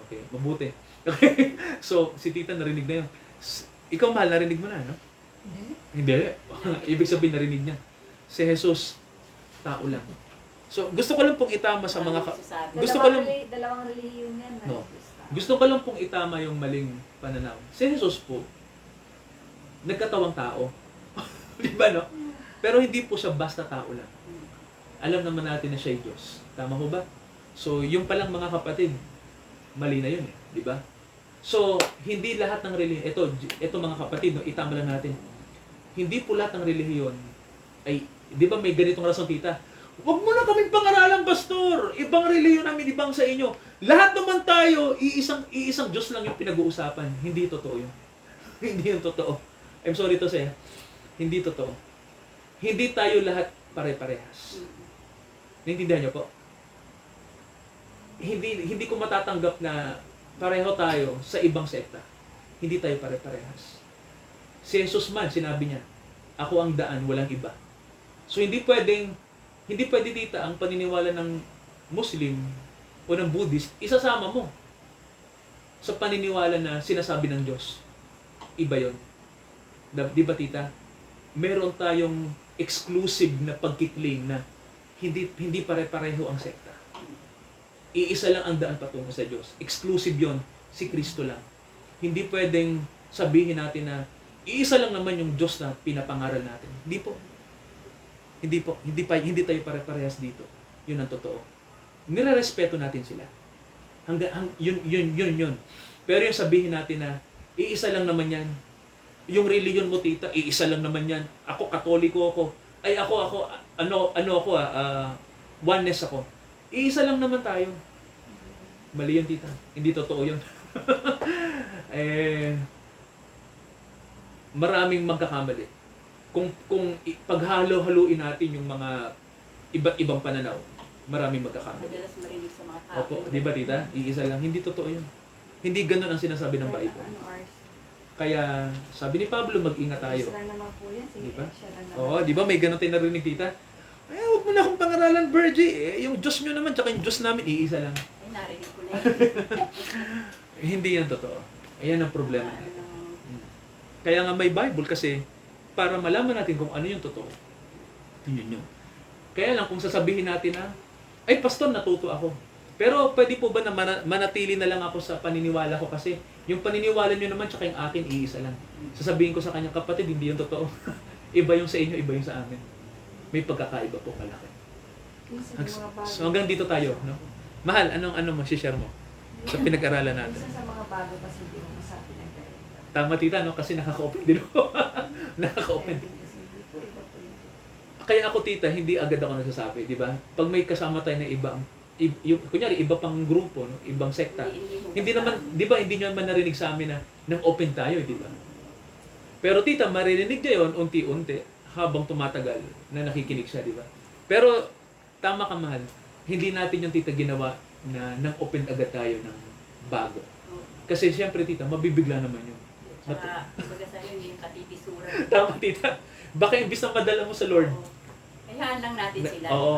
Okay, mabuti. Okay. So, si tita narinig na yun. Ikaw, mahal, narinig mo na, no? Hindi. Ibig sabihin, narinig niya. Si Jesus, tao lang. So, gusto ko lang pong itama sa mga... Dalawang relihiyon yan. No. Gusto ko lang pong itama yung maling pananaw. Si Jesus po, nagkatawang tao. Di ba, no? Pero hindi po siya basta tao lang. Alam naman natin na siya ay Diyos. Tama ho ba? So, yung palang mga kapatid, mali na yun, di ba? So, hindi lahat ng relihiyon, ito mga kapatid, no, itama lang natin. Hindi po lahat ng relihiyon ay, di ba may ganitong rason, tita? Huwag mo na kaming pangaralan, pastor. Ibang relihiyon namin, ibang sa inyo. Lahat naman tayo, iisang Diyos lang yung pinag-uusapan. Hindi totoo yun. Hindi yung totoo. I'm sorry to say, hindi totoo. Hindi tayo lahat pare-parehas. Naintindihan niyo po? Hindi ko matatanggap na pareho tayo sa ibang sekta. Hindi tayo pare-parehas. Si Jesus man, sinabi niya, ako ang daan, walang iba. So hindi pwede dito ang paniniwala ng Muslim o ng Buddhist, isasama mo sa paniniwala na sinasabi ng Diyos. Iba yon. Di ba, tita? Meron tayong exclusive na pagkiklaim na hindi pare-pareho ang sekta. Iisa lang ang daan patungo sa Diyos. Exclusive yon, si Kristo lang. Hindi pwedeng sabihin natin na iisa lang naman yung Diyos na pinapangaral natin. Hindi po. Hindi tayo pare-parehas dito. Yun ang totoo. Nirerespeto natin sila. Yun. Pero yung sabihin natin na iisa lang naman yan. Yung religion mo, tita, iisa lang naman yan. Ako, Katoliko ako. Ay, ako, oneness ako. Iisa lang naman tayo. Mali yun, tita. Hindi totoo yun. Maraming magkakamali. Kung paghalo-haluin natin yung mga iba't ibang pananaw, maraming magkakamali. Madalas marinig sa mga tao. Opo, di ba tita? Iisa lang. Hindi totoo yun. Hindi ganun ang sinasabi ng Bible. Ano, Ars? Kaya sabi ni Pablo, mag-ingat tayo. Isa lang naman po yan. Sige, Di ba? siya lang naman. Oo, di ba may ganun tayo narinig tita? Huwag mo na akong pangaralan, Virgie. Yung Diyos nyo naman, tsaka yung Diyos namin, iisa lang. Ay, narinig ko na yun. Hindi yan totoo. Ayan ang problema. Ano, Kaya nga may Bible kasi para malaman natin kung ano yung totoo. Yun yun. Kaya lang kung sasabihin natin na, ay pastor, natuto ako. Pero pwede po ba na manatili na lang ako sa paniniwala ko kasi yung paniniwala nyo naman tsaka yung akin, iisa lang. Sasabihin ko sa kanyang kapatid, hindi yung totoo. Iba yung sa inyo, iba yung sa amin. May pagkakaiba po malaki. minsan yung mga bago. So hanggang dito tayo, no? Mahal, ano mo, share mo sa pinag-aralan natin? Minsan sa mga bago kasi hindi mo masabi ng ganito. Tama tita, no? Kasi nakaka-open din ako. Nakaka-open. Kaya ako tita, hindi agad ako nagsasabi, di ba? Pag may kasama tayo na ibang, kunyari, iba pang grupo, no? Ibang sekta. Hindi naman, di ba, hindi nyo naman narinig sa amin na nang open tayo, di ba? Pero tita, maririnig niya yun unti-unti habang tumatagal na nakikinig siya, di ba? Pero, tama ka mahal, hindi natin yung tita ginawa na nang open agad tayo ng bago. Kasi siyempre tita, mabibigla naman yun. Tsaka, kumbaga sa'yo, hindi yung katitisuran. Tama tita. Baka imbis na madala mo sa Lord. Kailangan lang natin sila. Oo.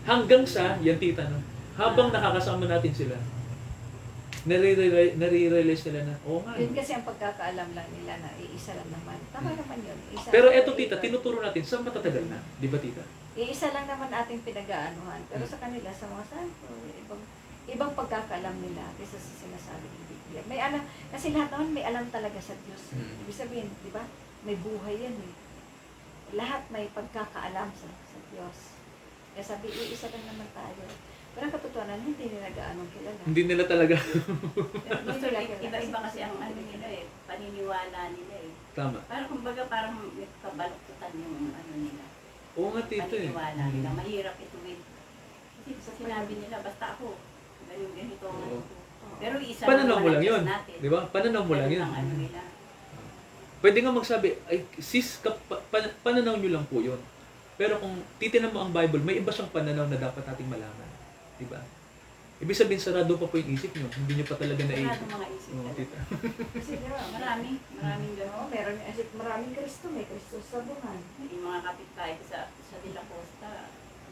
Hanggang sa, yan tita, no? Habang nakakasama natin sila, nare-realize nila na, oo nga. Yun no? kasi ang pagkakaalam lang nila na iisa lang naman. Tama naman yun. Isa Pero lang eto naman tita, ito. tinuturo natin sa matatagal na. Di ba tita? Iisa lang naman ating pinag-aanuhan. Pero sa kanila, sa mga santo, ibang pagkakaalam nila kaysa sa sinasabi ng Biblia. May alam, kasi lahat naman may alam talaga sa Diyos. Ibig sabihin, di ba? May buhay yan eh. Lahat may pagkakaalam sa Diyos. Kaya sabi, iisa lang naman tayo. Pero ang katotohanan, hindi nila gaanong kilala. Hindi nila talaga. Hindi nila kilala. Iba-iba kasi ang ano nila eh, paniniwala nila eh. Tama. Parang kumbaga parang kabaluktutan yung ano nila. Oo nga tita eh. Paniniwala nila. Mahirap ituwid. Kasi sa sinabi nila, basta ako, ganito ang ano Oo. ko. Pero isa Pananaw mo naman lang ang yun. Diyos natin. Di ba? Pananaw mo lang Ganun yun. ang ano nila. Pwede nga magsabi, ay sis, pananaw nyo lang po yun. Pero kung titinan mo ang Bible, may iba siyang pananaw na dapat nating malaman. Di ba? Ibig sabihin, sarado pa po yung isip nyo. Hindi nyo pa talaga Sarado naisip. mga isip Oo, talaga. tita. Kasi di ba, Maraming Oo, gano'n. meron maraming Kristo, may Kristo sa buhay. Yung mga kapitbahay ko sa De La Costa,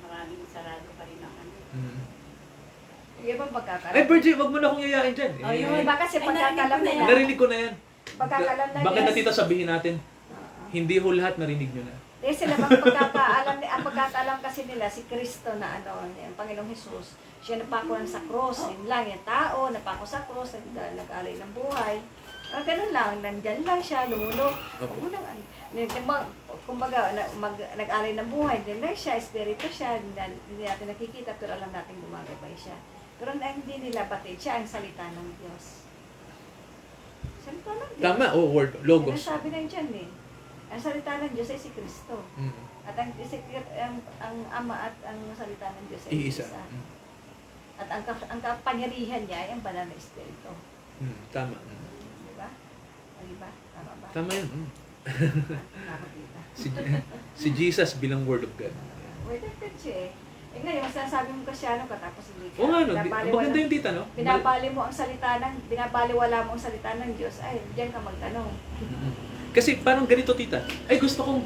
maraming sarado pa rin ang ano. Mm. Yung ibang pagkakalam. Ay, Virgie, wag mo na akong yayain dyan. Oh, Yung yun. iba kasi Ay, pagkakalam narinig ko na nila. yan. Narinig ko na yan. Pagkakalam na Bakit yes. na tita sabihin natin, Oo. hindi ho lahat narinig nyo na. Eh sila bang pagkakaalam, ang pagkakaalam kasi nila si Kristo na ano, ang Panginoong Hesus, siya napako lang sa cross, yun lang, yung tao, napako sa cross, nag-alay ng buhay. Ganun lang, nandyan lang siya, lumulog. Opo. Kumbaga, nag-alay ng buhay, din lang siya, espiritu siya, hindi natin nakikita, pero alam natin gumagabay siya. Pero hindi nila batid, siya ang salita ng Diyos. Salita ng Diyos. Tama, word, logos. Sinasabi na dyan eh. Ang salita ng Diyos ay si Kristo. Mm. At ang Ama at ang salita ng Diyos ay Iisa. isa. At ang kapangyarihan niya ay ang banal na espiritu. Tama. Mm. Di ba? O, di ba? Tama ba? Tama yun. Mm. Nakakita. Si Jesus bilang Word of God. Wait, siya eh. Eh ngayon, sinasabi mo kasi ano katapos hindi ka. Oo nga, no? Maganda yung tita, no? Binabali mo ang salita ng, binabaliwala mo ang salita ng Diyos, ay, diyan ka magtanong. Mm. Kasi parang ganito, tita. Ay, gusto kong,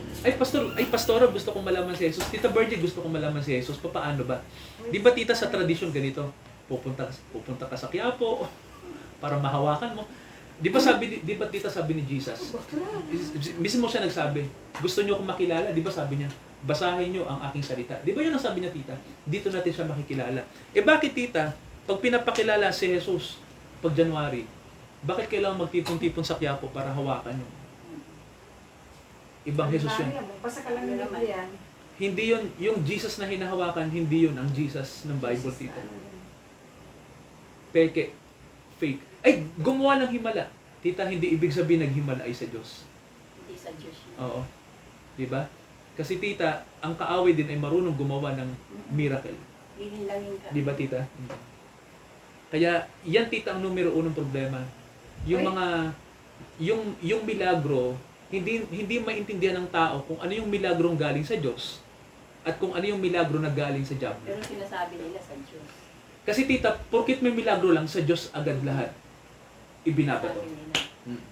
pastora, gusto kong malaman si Jesus. Tita Virgie, gusto kong malaman si Jesus. Paano ba? Di ba, tita, sa tradisyon ganito? Pupunta ka sa Quiapo para mahawakan mo. Di ba, tita, sabi ni Jesus? Mismo siya nagsabi, gusto niyo akong makilala? Di ba sabi niya, basahin niyo ang aking salita. Di ba yun ang sabi niya, tita? Dito natin siya makikilala. Eh, bakit, tita, pag pinapakilala si Jesus, pag January, bakit kailangan magtipon-tipon sa Quiapo para hawakan niyo? Ibang Jesus yun. Basta ka lang ng Biblia. Hindi yun, yung Jesus na hinahawakan, hindi yun ang Jesus ng Bible, tita. Peke, fake. Ay, gumawa ng himala. Tita, hindi ibig sabihin naghimala ay sa Diyos. Hindi sa Diyos yun. Oo. Di ba? Kasi tita, ang kaaway din ay marunong gumawa ng miracle. Hihilangin ka. Di ba, tita? Kaya, yan, tita, ang numero unong problema. Yung Oy. mga, yung milagro, hindi maintindihan ng tao kung ano yung milagrong galing sa Diyos at kung ano yung milagro na galing sa diablo. Pero sinasabi nila sa Diyos. Kasi tita, porkit may milagro lang, sa Diyos agad lahat ibinabato. Sabi nila. Mm.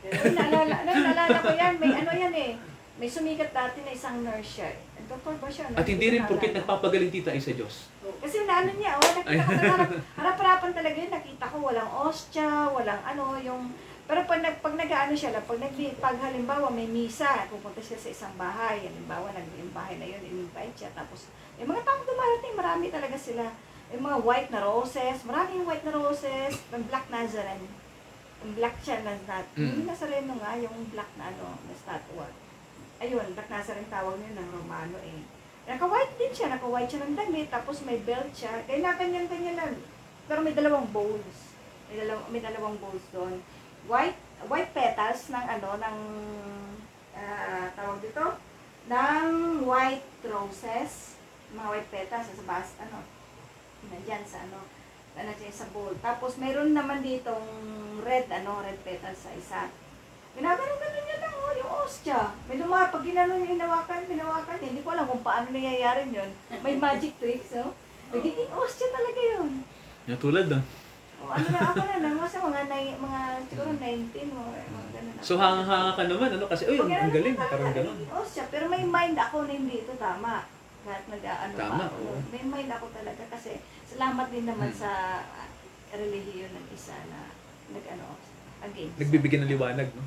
Pero Naalala ko yan, may ano yan eh. May sumikat dati na isang nurse siya. Doktor ba siya? At hindi rin porkit nagpapagaling. nagpapagaling tita ay sa Diyos. Kasi naano niya, nakita ko talaga, harap-harapan talaga yun, nakita ko walang ostya, walang ano, yung, pero pag nag-ano siya lang, pag halimbawa may misa, pupunta siya sa isang bahay, halimbawa yung bahay na yun, in-invite siya, tapos, yung mga taong dumarating, marami talaga sila, yung mga white na roses, maraming white na roses, yung black Nazarene, yung black siya na, yung Nazareno nga, yung black na ano, na statue. Ayun, Black Nazarene tawag nila ng Romano eh. Naka-white din siya, naka-white siya ng damit, tapos may belt siya. Kaya nakanyan-kanya lang. Pero may dalawang bowls. May dalawang bowls doon. White petals ng ano, ng, tawag dito, ng white roses. Mga white petals sa bas, ano, nandyan sa ano, nandiyan sa bowl. Tapos mayroon naman ditong red petals sa isa. Ginagano-gano niya lang, yung ostya. May pag ginano niya, hinawakan, hindi ko alam kung paano nangyayari yun. May magic tricks, no? Nagiging ostya talaga yun. Yung tulad doon. O, ano na ako na, nasa mga siguro 19 o mga ganun. So hanga-hanga ka naman, ano? Kasi, uy, ang galing, parang gano'n. Ostya, pero may mind ako na hindi ito tama. Kahit nag-ano Tama, pa ako. oo. May mind ako talaga kasi salamat din naman sa relihiyon ng isa na nag-ano, against. Nagbibigyan ng liwanag, no?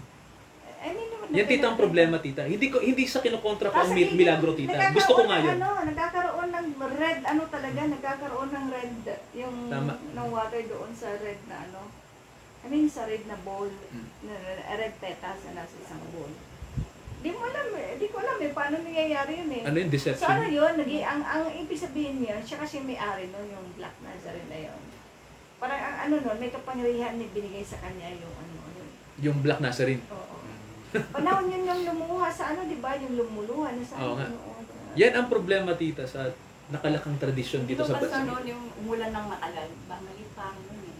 I mean, Yan tita ang problema, tita. Hindi sa kinokontra ko ang Kasi milagro, tita. Gusto ko nga yun. Nagkakaroon ng red, nagkakaroon ng red, yung Tama. ng water doon sa red na I mean, sa red na bowl, Mm. na red petals na nasa isang bowl. Di ko alam paano nangyayari yun eh. Ano yung So ano deception? yun, ang ibig sabihin niya, siya kasi may-ari nun, yung Black Nazarene na yun. Parang ang nun, may kapangyarihan na binigay sa kanya yung yun. Yung Black Nazarene. Oo. Panahon yun yung lumuha sa di ba? Yung lumuluha na sa Oo nga. oo. Yan ang problema, tita, sa nakalakang tradisyon dito sa basta bansa. noon yung umulan ng matagal, bumalik pa ako noon eh.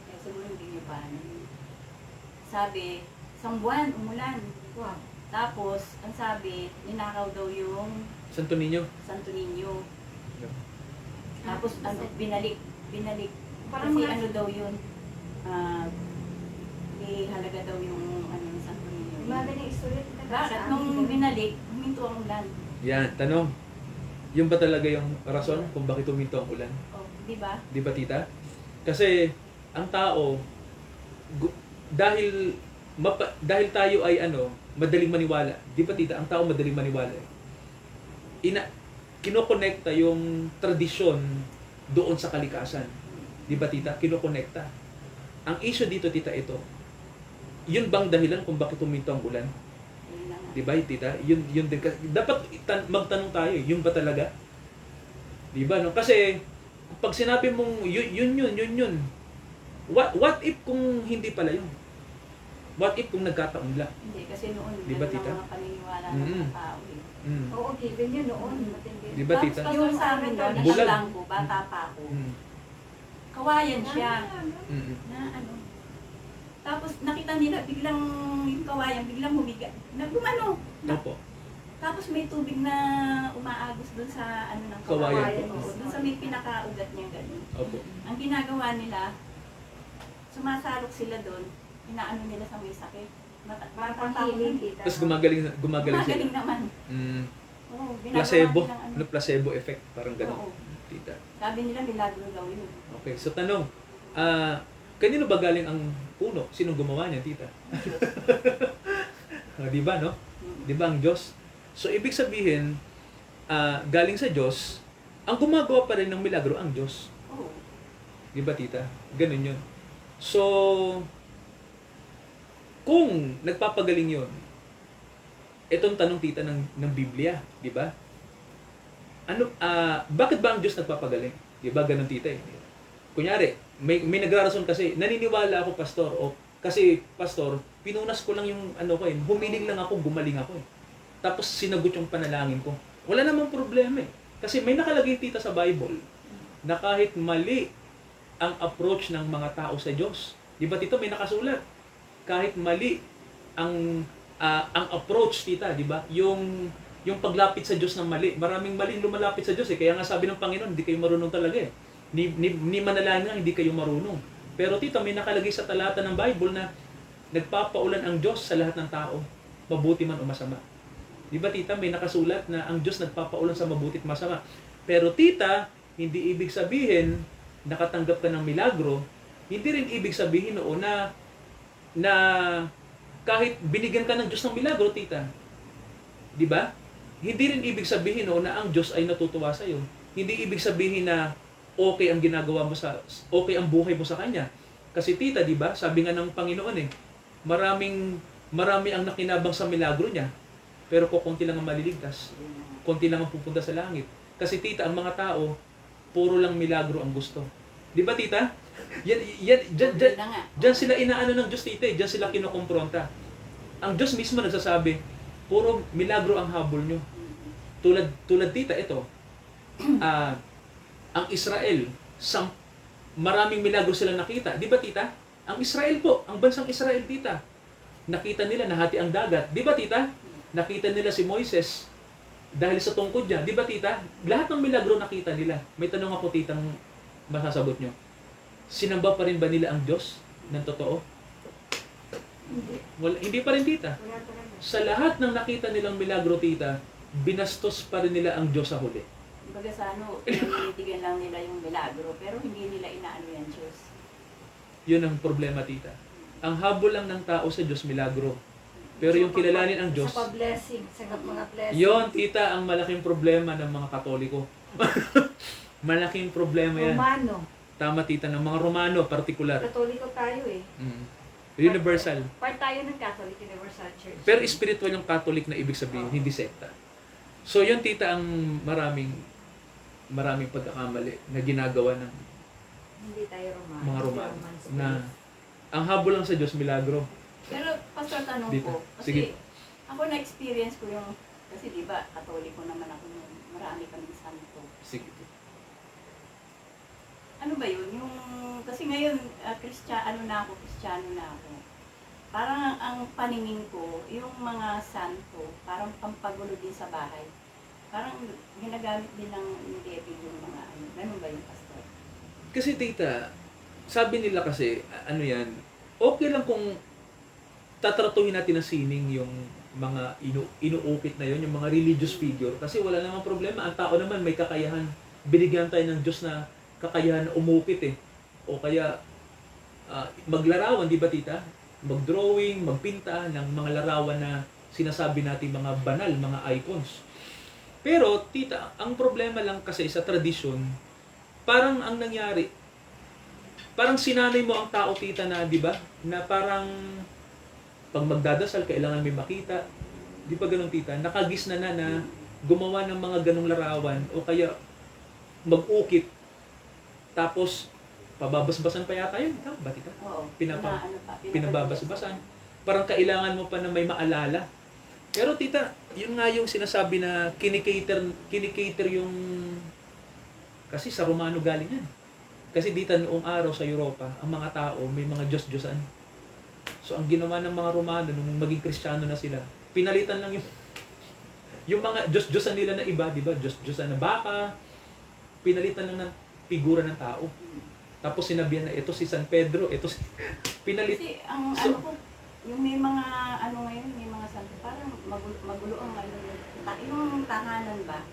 Kaya siguro hindi nyo pa. Sabi, isang buwan, umulan. Wow. Tapos, ang sabi, ninakaw daw yung Santo Niño. Santo Niño. Yeah. Tapos, binalik. Parang Kasi mga- ano daw yun, halaga daw yung ng Santo Niño. Mga ganyan istorya kita Bakit? Nung binalik, huminto ang ulan. Yan, tanong. Yung ba talaga yung rason kung bakit huminto ang ulan? Oh, di ba? Di ba, tita? Kasi ang tao, dahil tayo ay madaling maniwala. Di ba, tita? Ang tao madaling maniwala. Kinokonekta yung tradisyon doon sa kalikasan. Di ba, tita? Kinokonekta. Ang issue dito, tita, ito. Yun bang dahilan kung bakit huminto ang ulan? Yun lang. Di ba, tita? Yun din. Dapat magtanong tayo, yun ba talaga? Di ba, no? Kasi, pag sinabi mong yun. What if kung hindi pala yun? What if kung nagkataon lang? Hindi, kasi noon, Di ba, ganun tita? ang mga paniniwala ng Mm-mm. mga tao eh. Mm. Oo, given yun noon. Matindi. Di ba, tita? Tapos, pastor sa amin doon, Bulag. nakalang ko, bata pa ako. Mm. Kawayan siya. Mm. Na ano. Tapos nakita nila, biglang yung kawayan, biglang humiga. Nagumano. Opo. Tapos may tubig na umaagos doon sa ano ng Kawayan po. Oo, doon sa may pinakaugat niya ganun. Opo. Ang ginagawa nila, sumasarok sila doon, inaano nila sa may sakit. Parang pang-healing kita. Tapos gumagaling sila. Gumagaling naman. Mm. Oo, ginagawa Placebo. nilang ano. Ano, placebo effect. Parang Oo. gano'n. Tita. Sabi nila, milagro daw yun. Okay, so tanong. Kanino ba galing ang puno? Sinong gumawa niya, tita? Di ba, no? Di ba ang Diyos? So, ibig sabihin, galing sa Diyos, ang gumagawa pa rin ng milagro ang Diyos. Oo. Di ba, tita? Ganun yun. So, kung nagpapagaling yun, itong tanong, tita, ng Biblia, di ba? Bakit ba ang Diyos nagpapagaling? Di ba, ganun, tita eh. Kunyari, may nagrarason kasi, naniniwala ako, pastor, o kasi, pastor, pinunas ko lang yung humiling lang ako, gumaling ako eh. Tapos sinagot yung panalangin ko. Wala namang problema eh. Kasi may nakalagay, tita, sa Bible na kahit mali ang approach ng mga tao sa Diyos. Di ba tito, may nakasulat? Kahit mali ang approach, tita, di ba? Yung paglapit sa Diyos ng mali. Maraming maling lumalapit sa Diyos eh. Kaya nga sabi ng Panginoon, hindi kayo marunong talaga eh. Ni manalangin nga, hindi kayo marunong. Pero tito, may nakalagay sa talata ng Bible na nagpapaulan ang Diyos sa lahat ng tao, mabuti man o masama. Di ba tita, may nakasulat na ang Diyos nagpapaulan sa mabuti at masama. Pero tita, hindi ibig sabihin nakatanggap ka ng milagro, hindi rin ibig sabihin noon na kahit binigyan ka ng Diyos ng milagro, tita. Di ba? Hindi rin ibig sabihin noon na ang Diyos ay natutuwa sa iyo. Hindi ibig sabihin na okay ang ginagawa mo okay ang buhay mo sa kanya. Kasi tita, di ba? Sabi nga ng Panginoon marami ang nakinabang sa milagro niya. Pero kukunti lang ang maliligtas. Kunti lang ang pupunta sa langit. Kasi tita, ang mga tao, puro lang milagro ang gusto. Di ba tita? Diyan sila inaano ng Diyos, tita. Diyan sila kinukumpronta. Ang Diyos mismo nagsasabi, puro milagro ang habol nyo. Tulad tita, ito. Ang Israel, maraming milagro sila nakita. Di ba tita? Ang Israel po, ang bansang Israel, tita. Nakita nila nahati ang dagat. Di ba tita? Nakita nila si Moises dahil sa tungkod niya. Di ba tita? Lahat ng milagro nakita nila. May tanong ako titang masasagot nyo. Sinamba pa rin ba nila ang Diyos ng totoo? Hindi pa rin tita. Wala talaga. Sa lahat ng nakita nilang milagro, tita, binastos pa rin nila ang Diyos sa huli. Kumbaga sa tinitigan lang nila yung milagro, pero hindi nila inaano yan, Diyos. Yun ang problema, tita. Ang habol lang ng tao sa Diyos, milagro. Pero yung kilalanin ang Diyos, Sa pa-blessing, sa mga blessing. yon tita, ang malaking problema ng mga Katoliko. Malaking problema yan. Romano. Tama, tita, ng mga Romano, particular. Katoliko tayo eh. Universal. Part tayo ng Catholic Universal Church. Pero spiritual yung Catholic na ibig sabihin, hindi sekta. So, yun, tita, ang maraming pagkakamali na ginagawa ng Hindi tayo Romano. mga Romano. Romans. Na ang habol lang sa Diyos, milagro. Pero, Pastor, tanong Dito. ko, Sige. kasi ako na-experience ko yung, kasi di ba, Katoliko naman ako nun, marami kaming santo. Sige. Ano ba yun? Yung, kasi ngayon, Kristiyano na ako. Parang ang paningin ko, yung mga santo, parang pampagulo din sa bahay. Parang ginagamit din ng devil yung mga ano. Ganun ba yung Pastor? Kasi tita, sabi nila kasi, ano yan, okay lang kung tatratuhin natin na sining yung mga inuukit na yon, yung mga religious figure. Kasi wala namang problema. Ang tao naman may kakayahan. Binigyan tayo ng Diyos na kakayahan na umukit eh. O kaya maglarawan, di ba tita? Mag-drawing, magpinta ng mga larawan na sinasabi natin mga banal, mga icons. Pero tita, ang problema lang kasi sa tradisyon, parang ang nangyari, parang sinanay mo ang tao tita na, di ba? Na parang pag magdadasal, kailangan may makita. Di ba ganun tita? Nakagis na gumawa ng mga ganong larawan o kaya mag-ukit tapos pababasbasan pa yata yun. Tama ba tita? Oo. Pinababasbasan. Parang kailangan mo pa na may maalala. Pero tita, yun nga yung sinasabi na kinikater yung kasi sa Romano galing yan. Kasi dito noong araw sa Europa, ang mga tao may mga Diyos-Diyosan. So ang ginawa ng mga Romano nung maging Kristiyano na sila, pinalitan lang yung mga Diyos-Diyosan nila na iba, di ba? Diyos-Diyosan na baka, pinalitan lang ng figura ng tao. Tapos sinabihan na ito si San Pedro, ito si pinalit. Kasi ang So, ano ko, yung may mga ano ngayon, may mga santo, parang magulo ang ano, yung tahanan ba?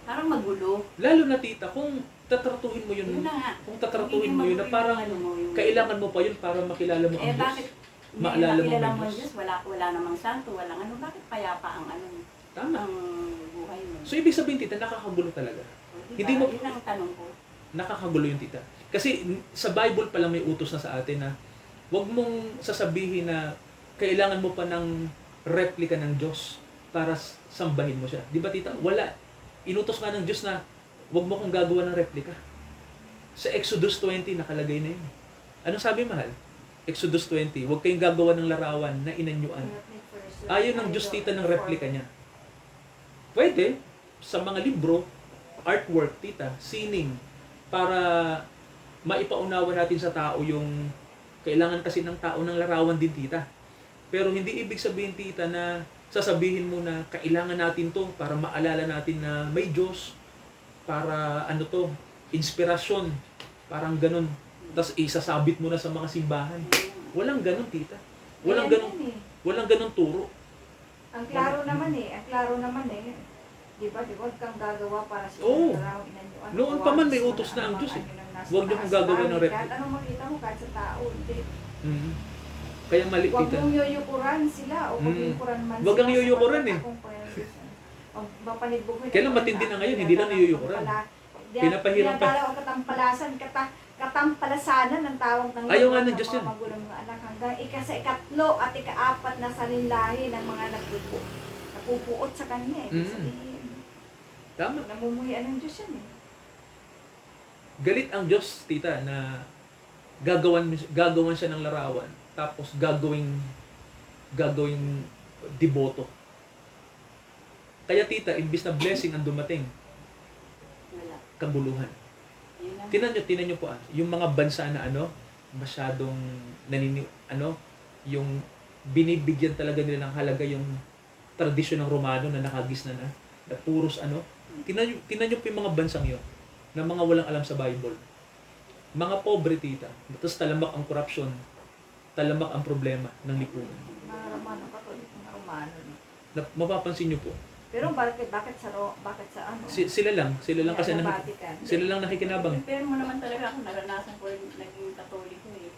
Parang magulo. lalo na tita, kung tatratuhin mo yun, Yun na nga. kung tatratuhin mo yun na Magiging parang ano mo, yung- kailangan mo pa yun para makilala mo ang Diyos. bakit Maalala mo makilala ang mo ang Diyos. Diyos, wala namang santo, walang ano, bakit payapa ang ano, Tama. ang buhay mo? So ibig sabihin tita, nakakagulo talaga. Diba? hindi mo- Yun ang tanong ko. Nakakagulo yung tita. Kasi sa Bible pa lang may utos na sa atin na huwag mong sasabihin na kailangan mo pa ng replika ng Diyos para sambahin mo siya. Di ba tita? Wala. Inutos nga ng Diyos na huwag mo kong gagawa ng replika. Sa Exodus 20 nakalagay na yun. Anong sabi mahal? Exodus 20, huwag kayong gagawa ng larawan na inanyuan. Ayaw ng Diyos tita ng replika niya. Pwede, sa mga libro, artwork tita, sining, para maipaunawa natin sa tao yung kailangan kasi ng tao ng larawan din, tita. Pero hindi ibig sabihin, tita, na sasabihin mo na kailangan natin to para maalala natin na may Diyos, para ano to, inspirasyon, parang ganun. Tapos isasabit mo na sa mga simbahan. Walang ganun, tita. Walang Ayan ganun, yan eh. walang ganun turo. Ang klaro naman eh. Di ba? Huwag kang gagawa para sa Oo. larawan inanyuan. Noon pa man may utos na ang Diyos eh. Huwag niyo kong gagawin ng Kahit anong makita mo, kahit sa tao, hindi. Mhm. Kaya mali, Huwag tita. mong yuyukuran sila o pagyukuran man Huwag kang yuyukuran eh. Kailan matindi na ngayon, hindi lang niyuyukuran. Pinapahirap pa. Pinapahirap o katampalasanan ng tawag ng Ayaw nga Lord ng Diyos mga yan. magulong mga anak hanggang ikatlo at ikaapat na salinlahi ng mga napupuot sa kanya. Mm. Sabihin, Tama. namumuhian ng Diyos yan eh. Galit ang Diyos, tita, na gagawan siya ng larawan, tapos gagawing deboto. Kaya, tita, imbis na blessing ang dumating, Wala. kaguluhan. Yun lang. Tinan nyo po, yung mga bansa na masyadong yung binibigyan talaga nila ng halaga yung tradisyon ng Romano na nakagisna na puros tinan nyo po yung mga bansang yun, na mga walang alam sa Bible. Mga pobre, tita. Tapos talamak ang korupsyon, talamak ang problema ng lipunan. Mga Romano, Katolik, mga Romano. No? Mapapansin nyo po, Pero bakit sa ano? sila lang kasi Ano, Vatican? sila lang nakikinabang. Pero mo naman talaga ako naranasan ko rin naging katoliko eh.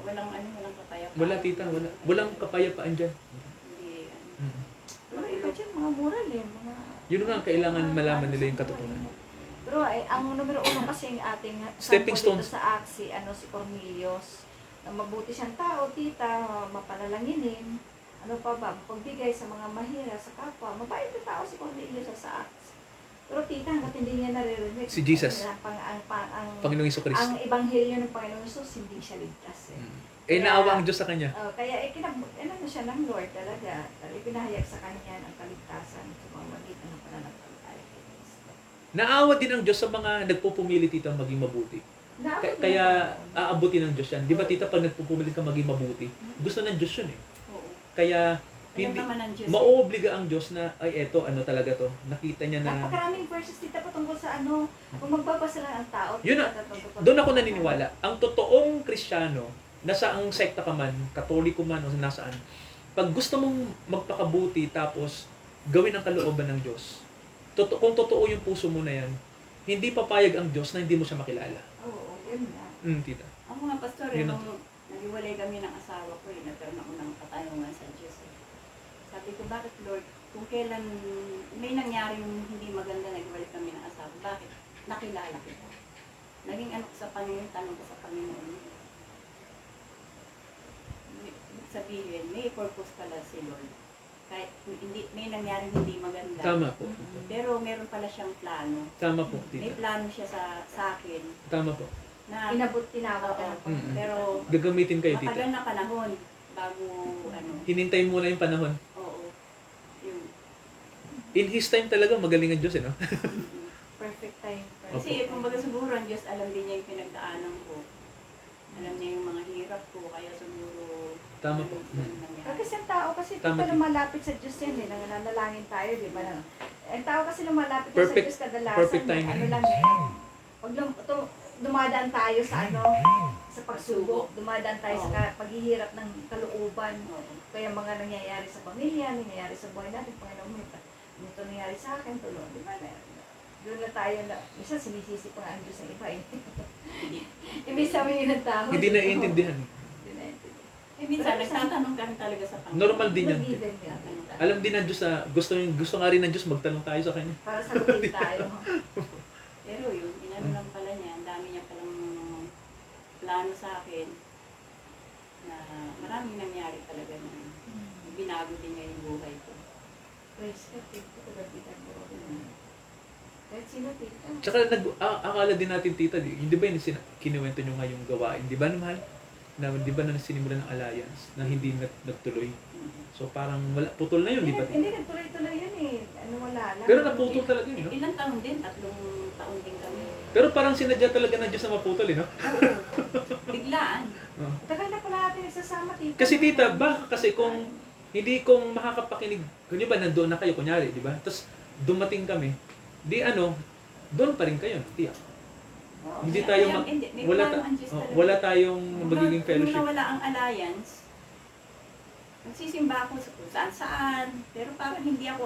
Walang kapayapaan. Wala, tita, walang kapayapaan dyan. Hindi, Mhm. Pero iba dyan, mga moral eh. Yun nga, kailangan malaman nila yung katotohanan. Pero ang numero uno kasi ang ating Stepping sample stones. dito sa Acts, si Cornelius. Na mabuti siyang tao, tita, mapanalanginin. Ano pa ba? Pagbigay sa mga mahira, sa kapwa. Mabait na tao si Cornelius sa Acts. Pero tita, hanggat hindi niya naririnig. Si Jesus. Ang Panginoong Jesucristo. ang ebanghelyo ng Panginoon Jesus, hindi siya ligtas eh. Kaya- Naawa ang Diyos sa kanya. Kaya ano siya ng Lord talaga. Ipinahayag sa kanya ang kaligtasan sa mga magitan ng pananampalataya kay Kristo. Naawa din ang Diyos sa mga nagpupumili, tita, maging mabuti. Kaya aabutin ng Diyos yan. Di ba, tita, pag nagpupumili ka maging mabuti, gusto ng Diyos yun eh. Oo. Kaya, Alam hindi, naman ng Diyos. maoobliga ang Diyos na, ay eto, talaga to. Nakita niya na, Napakaraming verses dito patungkol sa kung magbabasa lang ang tao. Yun na, doon ako naniniwala. Ang totoong Kristiyano, nasa ang sekta ka man, Katoliko man, o nasaan, pag gusto mong magpakabuti, tapos gawin ang kalooban ng Diyos, kung totoo yung puso mo na yan, hindi papayag ang Diyos na hindi mo siya makilala. Oo, yun na. Tita. Ako nga, pastor, Yun nung naghiwalay kami ng asawa ko, nagkaroon ako ng katanungan sa Diyos. Sabi ko, bakit Lord, kung kailan may nangyaring hindi maganda, naghiwalay kami ng asawa, bakit? Nakilala kita. Naging ano ko sa Panginoon, tanong ko sa Panginoon. Ibig sabihin, may purpose pala si Lord. Kahit may nangyaring hindi maganda. Tama po. Pero meron pala siyang plano. Tama po, May tita. plano siya sa akin Tama po. na Tinawag ka ng Mm-mm. pero Gagamitin kayo, tita. matagal na panahon bago Hinintay muna yung panahon. oo. Yung, In His time talaga, magaling ang Diyos, no? perfect time. kasi kumbaga siguro ang Diyos alam din niya yung pinagdaanan ko. Alam niya yung mga hirap ko, kaya siguro Tama po. Kasi ang tao kasi Tama, tita tita. lumalapit sa Diyos yan eh. Nananalangin tayo, di ba? Ang tao kasi lumalapit Perfect- sa Diyos kadalasan. perfect timing. Ano lang eh. Pag dumadaan tayo sa sa pagsubok, dumadaan tayo sa paghihirap ng kalooban. Kaya mga nangyayari sa pamilya, nangyayari sa buhay natin, Panginoon, ito nangyayari sa akin, tulo. Di ba? Doon na tayo minsan sinisisi pa nga ang Diyos ng iba eh. Ibig sabihin ng tao. Hindi naiintindihan. Hindi naiintindihan. minsan nagtatanong ka rin talaga sa Panginoon. Normal din yan. Given nga, tita. Alam din ng Diyos na gusto nga rin ng Diyos magtanong tayo sa Kanya. Para sagutin tayo. Pero yun, inano lang pala niya, ang dami niya palang plano sa akin na maraming nangyari talaga na binago din niya yung buhay ko. Praise God, tita. Kagabitan mo. Kahit sino, tita. Tsaka akala din natin, tita, hindi ba yun kinuwento nyo nga yung gawain? Di ba naman? Di ba na sinimulan ng alliance na hindi nagtuloy? So parang putol na yun, di ba? Hindi, nagtuloy-tuloy yun eh. Wala lang. Pero naputol talaga yun, no? Ilang taon din? 3 taon din kami. Pero parang sinadya talaga ng Diyos na maputol, no? Biglaan. Tagal na pala natin nagsasama, tita. Kasi tita, kasi kung makakapakinig, kunya ba nandoon na kayo, kunyari, di ba? Tapos dumating kami, doon pa rin kayo, tiyak. Oo. Hindi tayo May wala plano ang Diyos talaga. wala tayong magiging Nung fellowship. nawala ang alliance, nagsisimba ako sa kung saan-saan, pero parang hindi ako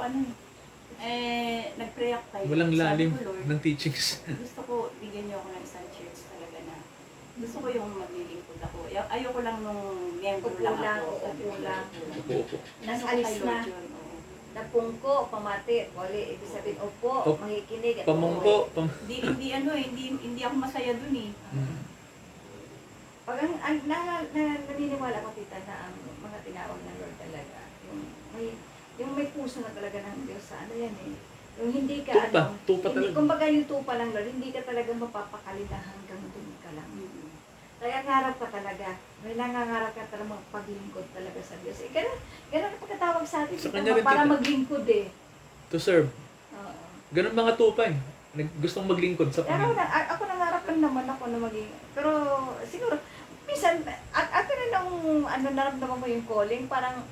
nag-pray ako kayo. Walang lalim Sabi ko, Lord, ng teachings. gusto ko, bigyan niyo ako ng isang church talaga na gusto ko yung maglilingkod ako. Ayoko lang nung miyembro lang ako. Upo lang. Opo. Nang Gusto ko alis kay na. Lord yun, oo. Napungko, pamati, wali, ibig sabihin, opo, Opo. makikinig. at Pamungko. Hindi ako masaya dun eh. Mm. Pag naniniwala ko, tita, na ang mga tinawag ng Lord talaga, yung may puso na talaga ng Diyos sa ano yan eh. Yung hindi ka Tupa hindi, talaga. kumbaga yung tupa lang Lord, hindi ka talaga mapapakali na hanggang dun ka lang. Mm. Kaya ngarap ka talaga, may nangangarap ka talaga magpaglingkod talaga sa Diyos. Eh, ganun ang pagkatawag sa atin, Sa tita, kanya rin, para tita. maglingkod eh. To serve. Oo. Ganun mga tupay. Gustong maglingkod sa Pero Panginoon. ako nangarap lang naman ako na maging, pero siguro, minsan, at nung naramdaman ko yung calling, parang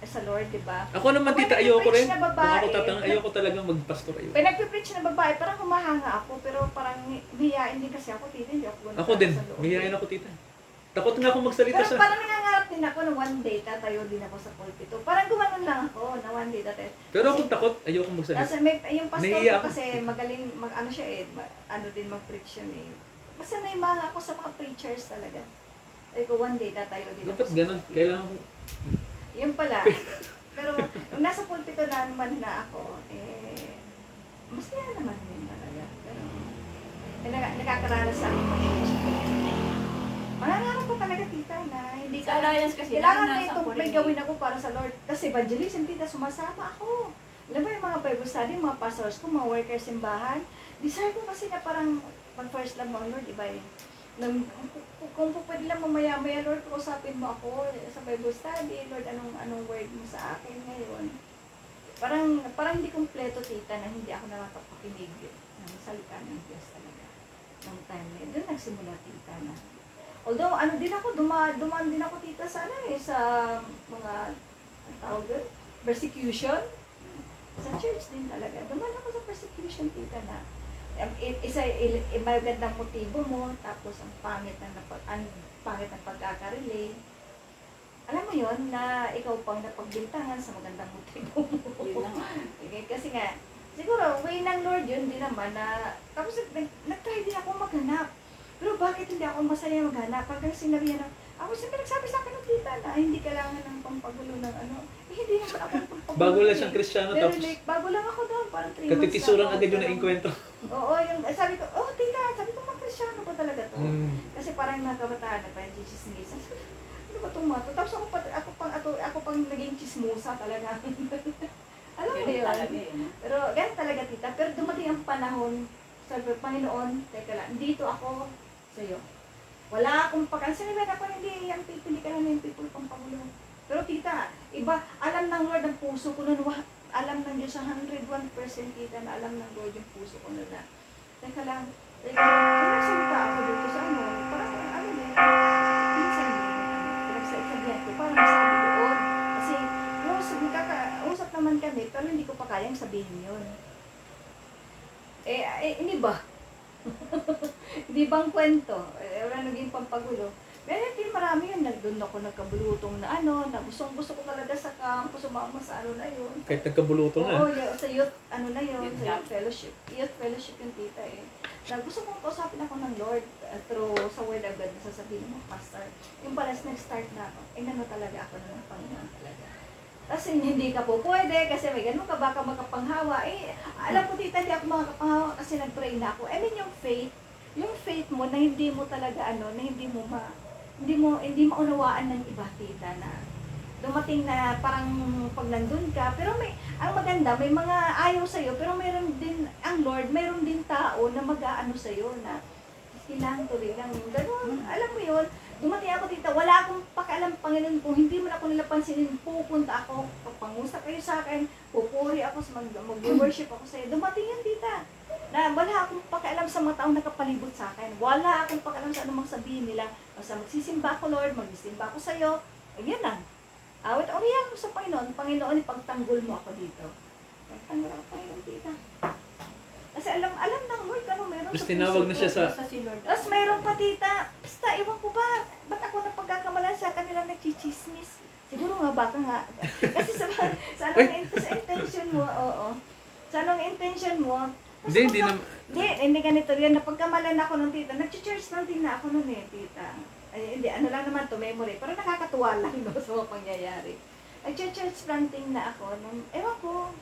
sa Lord, di ba? Ako naman Pag tita, ayoko rin. nag-preach na Kung babae, ayoko talagang magpastor ayoko. Pag nagpipreach na babae, parang humahanga ako, pero parang hiyain din kasi ako, tita, hindi ako Ako din. sa loob. Mahihayin ako tita. Takot nga ako magsalita Pero sa... parang nangangarap din ako na one day tatayo din ako sa pulpito. Parang gumanon lang ako na one day tatayo. Pero ako takot, ayoko magsalita. Kasi yung pastor Nahihiya ko ako. kasi magaling, siya eh, din mag-preach yun eh. Basta naimanga ako sa mga preachers talaga. Ay ko one day tatayo din ako. Dapat ganun. Kailangan ko... Yun pala. Pero nung nasa pulpito na naman na ako, masaya naman yun talaga. Pero nakakaranas sa akin mag-preach. Manangarap ko talaga, tita, na hindi Sa alliance kasi, kailangan nasa na itong ako may rin. gawin ako para sa Lord. Kasi evangelism, tita, sumasama ako. Alam mo yung mga Bible study, mga pastors ko, mga workers simbahan, desire ko kasi na parang mag-first lang mga Lord, iba eh. Kung pwede lang mamaya-maya, Lord, kausapin mo ako sa Bible study, Lord, anong word mo sa akin ngayon. Parang hindi kumpleto, tita, na hindi ako nakakapakinig ng salita ng Diyos talaga. Nung time na yun, doon nagsimula, tita, na. Although, dumaan din ako, tita, sa sa mga, tawag doon, persecution. Sa church din talaga. Dumaan ako sa persecution, tita, na magandang motibo mo, tapos ang pangit ng pagkakarelate. Alam mo yon na ikaw pang napagbintangan sa magandang motibo mo. Yun na nga. Okay, kasi nga, siguro, way ng Lord yun din naman na, tapos nag-try din ako maghanap. Pero bakit hindi ako masaya maghanap? Pagka sinabi niya ako siyempre nagsabi sa akin ng tita na hindi kailangan ng pampagulo ng hindi naman ako pampagulo. Bago lang siyang Kristiyano, Pero tapos like, bago lang ako doon, parang 3 months katikisuran ako, agad yung pero- na-enkwentro. Oo, yung sabi ko, tita, sabi ko, mag-Kristyano ko talaga to. Mm. Kasi parang mga kabataan na parang chismis. Ano ba itong mga to? Tapos ako pang naging chismosa talaga. Alam mo Ganun yun? talaga yun. Pero ganun talaga, tita. Pero dumating ang panahon, sabi ko, Panginoon, teka lang, dito ako sa'yo. Wala akong pakansin. Sabi ako, hindi, yung people, hindi ka lang yung people pang pangulo. Pero tita, iba, alam ng Lord ang puso ko nun, alam ng Diyos sa 101% tita na alam ng Lord yung puso ko nun na, teka lang, salita ako dito sa parang minsan, pinagsasabihan ko, parang sabi doon. Kasi, usap naman kami, pero hindi ko pa kayang sabihin yun. Hindi ba? Hindi bang kwento? Wala naging pampagulo. Pero hindi marami yun. Doon ako nagkabulutong na na gusto ko talaga sa campus, sumama sa na yun. Kahit nagkabuluto na. Oo, sa youth, na yun, Youth sa camp. youth fellowship. Youth fellowship yung tita eh. Na gusto kong kausapin ako ng Lord through sa word of God na sasabihin mo, Pastor. Yung pala, nag-start na ako. Talaga ako na ng Panginoon talaga. Kasi hindi ka po pwede, kasi may ganun ka baka makapanghawa. Alam ko tita, hindi ako makapanghawa kasi nag-pray na ako. Yung faith mo na hindi mo talaga na hindi mo maunawaan ng iba, tita, na dumating na parang pag nandun ka, pero ang maganda, may mga ayaw sa'yo, pero mayroon din, ang Lord, mayroon din tao na mag-aano sa'yo, na kailangan tuloy lang, gano'n, alam mo yun, dumating ako, tita, wala akong pakialam, Panginoon, kung hindi mo na ako nilapansinin, pupunta ako, pangusap kayo sa akin, pupuri ako, mag-worship ako sa'yo, dumating yan, tita. Na wala akong pakialam sa mga taong nakapalibot sa akin. Wala akong pakialam sa anumang sabihin nila. Basta magsisimba ko, Lord, magsisimba ko sa'yo. Ayun lang. Awit, oriyan ko sa Panginoon. Panginoon, ipagtanggol mo ako dito. Pagtanggol ako, Panginoon, tita. Kasi alam ng Lord, ano meron Tapos sa tinawag na puso siya ko. sa... Basta si Lord. Tapos mayroon pa, tita. Basta, ewan ko ba, ba't ako napagkakamalan sa kanila nagchichismis? Siguro nga, baka nga. Kasi sa intention mo, oo. Sa anong intention mo, Hindi naman... hindi ganito yan. Napagkamalan ako ng tita. Nag-church lang din na ako nun eh, tita. Ay, hindi, ano lang naman to, memory. Pero nakakatuwa lang no, sa mga pangyayari. Nag-church planting na ako nung, ewan ko,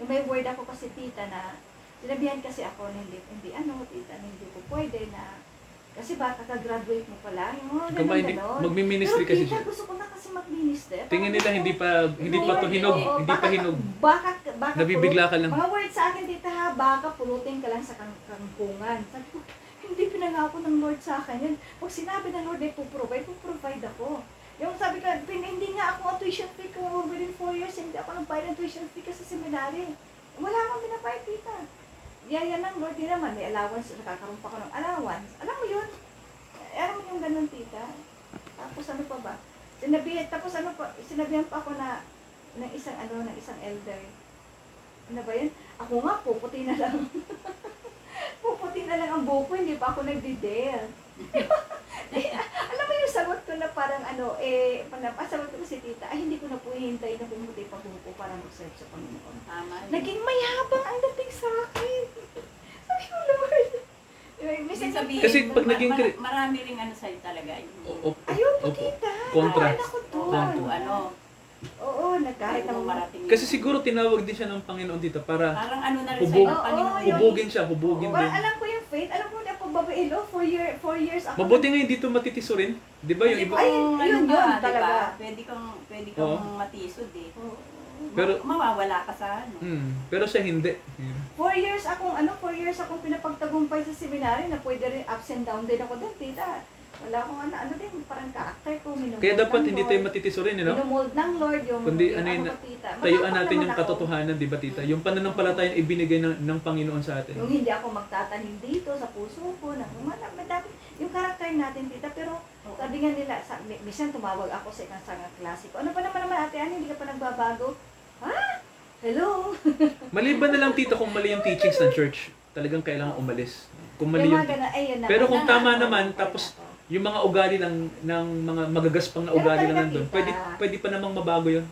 yung may word ako kasi tita na, sinabihan kasi ako na hindi tita, na hindi ko pwede na, kasi baka ka-graduate mo pala, yung mga gano'n. Magmi-ministry Pero kasi tita, siya. gusto ko na kasi mag-minister. Tingin nila hindi pa to hinog. Oo, Hindi pa hinog. Baka Nabibigla ka lang. mga words sa akin, tita ha, baka pulutin ka lang sa kangkungan. Sabi ko, hindi pinangako ng Lord sa akin yan. Pag sinabi ng Lord, puprovide ako. Yung sabi ko, hindi nga ako ang tuition fee ko within 4 years, hindi ako nagbayad ng tuition fee kasi seminary. Wala akong pinapayad, tita. Yan ng Lord, din naman, may allowance, nakakaroon pa ako ng allowance. Alam mo yun? Alam mo yung ganun, tita? Tapos ano pa ba? Sinabihan pa ako na ng isang elder. Ano ba yun? Ako nga, puputi na lang. Puputi na lang ang buko, hindi pa ako nagdidare. Alam mo yung sagot ko na parang sagot ko si tita, ay hindi ko na po hihintay na pumuti pa buko para mag-serve sa Panginoon. Tama. Naging mayabang ang dating sa akin. Sabi ko, Lord. Ibig sabihin, Kasi pag naging... marami ring ano sa'yo talaga. Ayoko, Opo. tita. Kontra. Ayun ako doon. Kontra. Oo, Kahit nagkahit na ng marating. Kasi siguro tinawag din siya ng Panginoon dito para parang ano na rin Hubog. sa'yo ng Panginoon. Oo, yun. hubugin siya, hubugin Parang din. alam ko yung faith, alam ko na ako babailo, 4 years ako. Mabuti nga hindi ito matitiso rin. Di ba yung Kasi iba? Ay, kung yun, ano ka, yun, di talaga. ba? Pwede kang Oo. matisod eh. Oo. Pero- mawawala ka sa ano. Pero siya hindi. 4 years akong pinapagtagumpay sa seminary na pwede rin ups and down din ako doon, tita. Wala akong din, parang character ko, minumold Kaya dapat ng hindi Lord. tayo matitiso rin, no? Minumold ng Lord yung Kundi yung ano yun, ko, tita. Tayuan Matapang natin naman yung ako. katotohanan, di ba tita? Yung pananampalataya na ibinigay ng Panginoon sa atin. Yung hindi ako magtatanim dito sa puso ko, madami. Yung character natin, tita, pero sabi nga nila, minsan tumawag ako sa isang sanga klasiko. Ano pa naman ate, hindi ka pa nagbabago? Ha? Hello? Maliban na lang tita kung mali yung teachings ng church, talagang kailangan umalis. Kung mali yung Pero kung tama naman, tapos yung mga ugali lang ng mga magagaspang na Pero ugali lang talaga, nandun, tita. pwede pa namang mabago yun.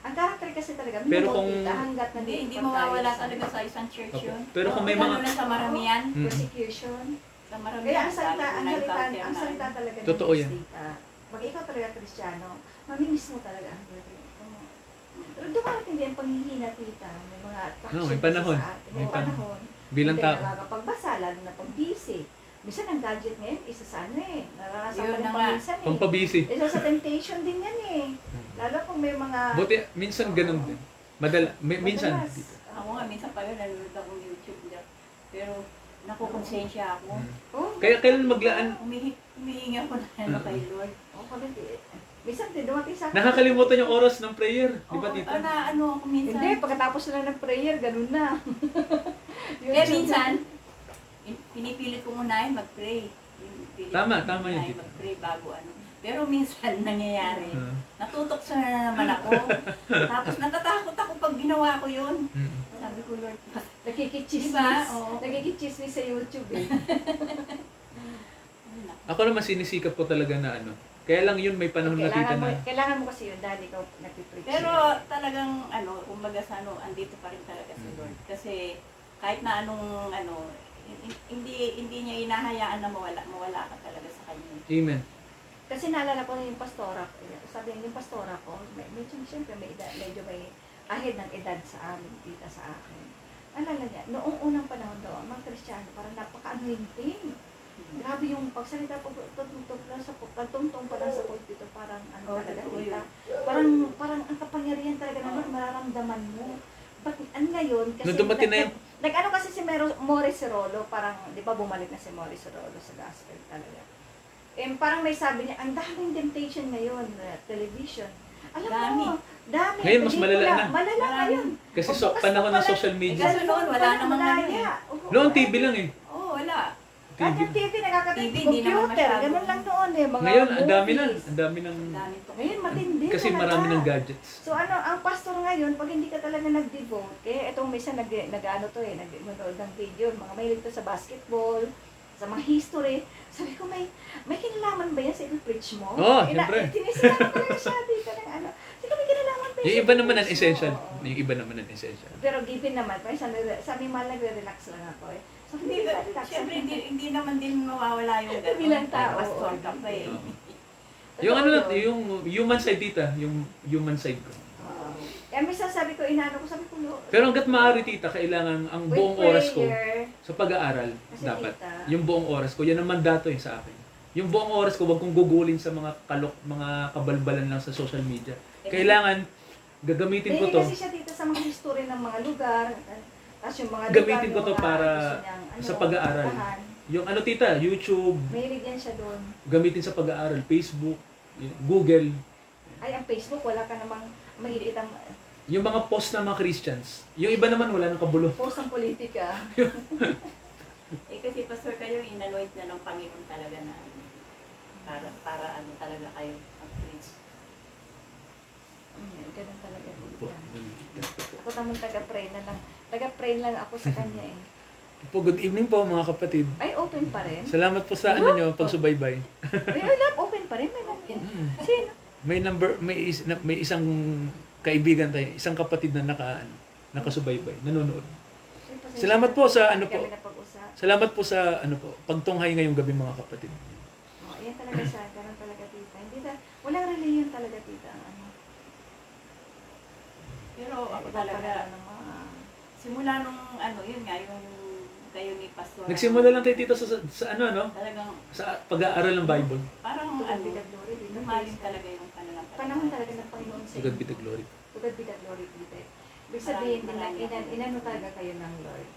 Ang character kasi talaga, Pero minumold, kung- tita, hanggat Hindi nandito pa mawawala tayo talaga sa isang church Opo. yun. Pero kung may Lalo mga... na sa maramihan. persecution. Sa maramihan. Kaya ang salita, lalo na encounter ang na- salita talaga ng Totoo Diyos, yan. tita. Pag ikaw talaga Kristiyano, mamimiss mo talaga ang Lord. Pero dumarating din ang panghihina, tita. May mga No, may panahon. sa atin. May May panahon. Bilang Hindi tao. nakakapagbasa, lalo na pag busy. Minsan ang gadget ngayon, isa sa naranasan Yun ko rin na nga. paminsan eh. Pampabisi. Isa sa temptation din yan eh. Lalo kung may mga... Buti, minsan ganun din. Minsan. Madalas. Ako nga, minsan pa yun, nanonood akong YouTube niya. Pero, nakukonsensya ako. Oh, Kaya kailan maglaan, Humihingi ako na ano kay Lord. oh, kami, minsan din dumating sa akin. nakakalimutan yung oras ng prayer. Di ba Oo, tita? ano ako minsan. Hindi, pagkatapos na ng prayer, ganun na. Kaya minsan, pinipilit ko unahin mag-pray. Pinipilit Tama, ko tama yun, unahin tita. mag-pray bago ano. Pero minsan nangyayari, Ah. natutokso na naman ako. Tapos natatakot ako pag ginawa ko yun. Sabi ko, Lord, Nakikichismis. Diba? Oo. Nakikichismis sa YouTube eh. Ako naman sinisikap ko talaga na ano. Kaya lang yun may panahon na tita na. Kailangan mo kasi yun dahil ikaw nagpipreach. pero talagang kumbaga sa andito pa rin talaga si Lord. Kasi kahit na anong hindi niya inahayaan na mawala ka talaga sa kanya. Amen. Kasi naalala ko na yung pastora ko. Sabi niya, yung pastora ko, medyo siyempre medyo may ahid ng edad sa amin, tita sa akin. Alala niya, noong unang panahon daw, ang mga Kristiyano, parang napaka-anointing. Grabe yung pagsalita po, pagtungtong pa lang sa pulpito, parang talaga, totoo tita. yun. Parang ang kapangyarihan talaga ng Lord, mararamdaman mo. Ngayon, kasi Nung dumating na yung... nag-ano kasi si Morris Rolo, parang, di ba bumalik na si Morris Rolo sa gospel talaga. Parang may sabi niya, ang daming temptation ngayon, television. Alam Dami. mo, dami. Ngayon, mas malala Pelikula. na. Malala Marami. ngayon. Kasi O, bukas panahon pa ng pala- social Eh, media. kasi noon, wala namang ano eh. malaya. Oo, Noon, ay, TV lang eh. Oo, wala. Kahit TV. yung TV, nakakatid. TV, hindi naman Computer, masyado. ganun lang noon eh. Mga Ngayon, ang dami na. movies. Ang dami ng... Ang dami to. Ngayon, matindi Kasi talaga. marami ng gadgets. So ano, ang pastor ngayon, pag hindi ka talaga nag-devote, eh, itong minsan nag-ano to eh, nag-nood ng video, mga mahilig to sa basketball, sa mga history. Sabi ko, may kinalaman ba yan sa i-preach mo? Oo, syempre. Tinisira ko talaga siya dito ng ano. Sino may kinalaman ba yan Yung sa iba naman ang i-preach mo? essential. Oo. Yung iba naman ang essential. Pero given naman, pa sabi mal nagre-relax lang ako eh. So, Hindi, relax. siyempre, hindi naman din mawawala yung gano'n. Bilang tao. Pastor ka pa eh. Oo. Yung ano lang, yung human side tita, yung human side ko. Oo. Kaya minsan sabi ko, inaano ko, sabi ko, Pero hanggat maaari tita, kailangan ang with buong oras ko prayer, sa pag-aaral, Kasi dapat. tita, Yung buong oras ko, yan ang mandato sa akin. Yung buong oras ko, wag kong gugulin sa mga mga kabalbalan lang sa social media. Kailangan, gagamitin ko to, kasi siya dito sa mga history ng mga lugar. Tapos yung mga Gamitin ko lugar, to yung mga para gusto niyang, sa pag-aaral. puntahan. yung ano tita, YouTube, Mahilig yan siya doon. gamitin sa pag-aaral, Facebook, Google, Ay, ang Facebook, wala ka namang mahilig ang yung mga post ng mga Christians. Yung iba naman wala nang kabulo. post ng politika. Eh kasi pastor kayo, inanoint na ng Panginoon talaga na para ano talaga kayo mag-preach. Ganun talaga. Ako naman taga-pray na lang. Taga-pray lang ako sa kanya eh. Po, good evening po mga kapatid. Ay, open pa rin. Salamat po sa ano nyo, pagsubaybay. Ay, wala, open pa rin. May namin. Sino? May isang kaibigan tayo, isang kapatid na nakasubaybay, nanonood. Salamat po sa ano po. Kami napag-usap. Salamat po sa ano po, pagtunghay ngayong gabi mga kapatid. Oh, yan talaga siya. Ganun talaga tita. Hindi walang reliyon talaga tita. Ang ano. Pero ako Iba talaga, ng mga... simula nung ano, yun nga, yung kayo ni pastor. Nagsimula lang tayo dito sa ano, Talagang sa pag-aaral ng Bible. parang Tugad ano, be the glory. Tita. lumalim talaga yung pananampalataya. Panahon talaga ng Panginoon sa To God be the glory. Tugad be the glory tita. Ibig sabihin, Marami. inano talaga kayo ng Lord.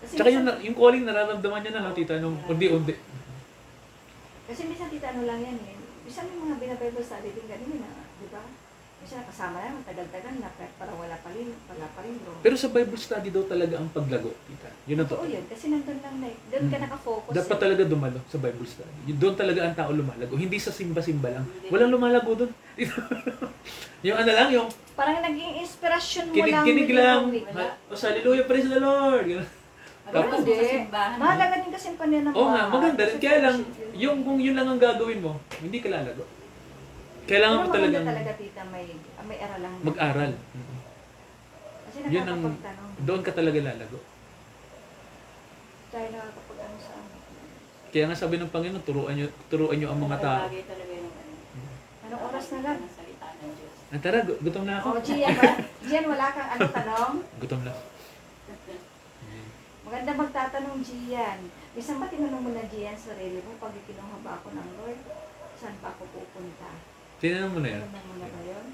Kasi Tsaka minsan- yung calling nararamdaman niya na lang tita nung undi-undi. Kasi minsan tita ano lang yan eh. Minsan may mga binabible study din ganun na, di ba? Minsan kasama na, matagal-tagal na, pero parang wala pa rin bro. Pero sa Bible study daw talaga ang paglago, tita. Yun ang Totoo totoo. yun, kasi nandun lang na, doon ka nakafocus. Dapat eh. talaga dumalo sa Bible study. Doon talaga ang tao lumalago. Hindi sa simba-simba lang. Walang lumalago doon. Yung ano lang, yung Parang naging inspirasyon mo lang. kinig-kinig within lang. a week. Hallelujah, praise the Lord. Ganun. Tapos Hindi. sa simbahan. Mahalaga din kasi panenang Oo nga, maganda rin. Kaya lang, kung yun lang ang gagawin mo, hindi ka lalago. Kailangan mo talagang talaga tita, may aralang. mag-aral. Kasi Yun ang, nakakapagtanong. doon ka talaga lalago. Tayo nakakapag-ano sa amin. Kaya nga sabi ng Panginoon, turuan nyo ang mga tao. Bagay talaga yung ano. Anong oras na lang? Ang salita ng Diyos. Tara, gutom na ako. Oh, Gian, Gian, wala kang ano tanong? Gutom na. Maganda magtatanong, Gian. Minsan ba tinanong mo na, Gian, sarili mo, pag ikinuha ba ako ng Lord, saan ba ako pupunta? Tinanong mo na yan. Tinanong mo na ba yun?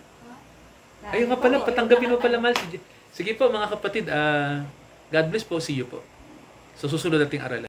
Ayun nga pala, patanggapin mo pala, Mal. Sige po mga kapatid, God bless po, see you po. So susunod nating aralan.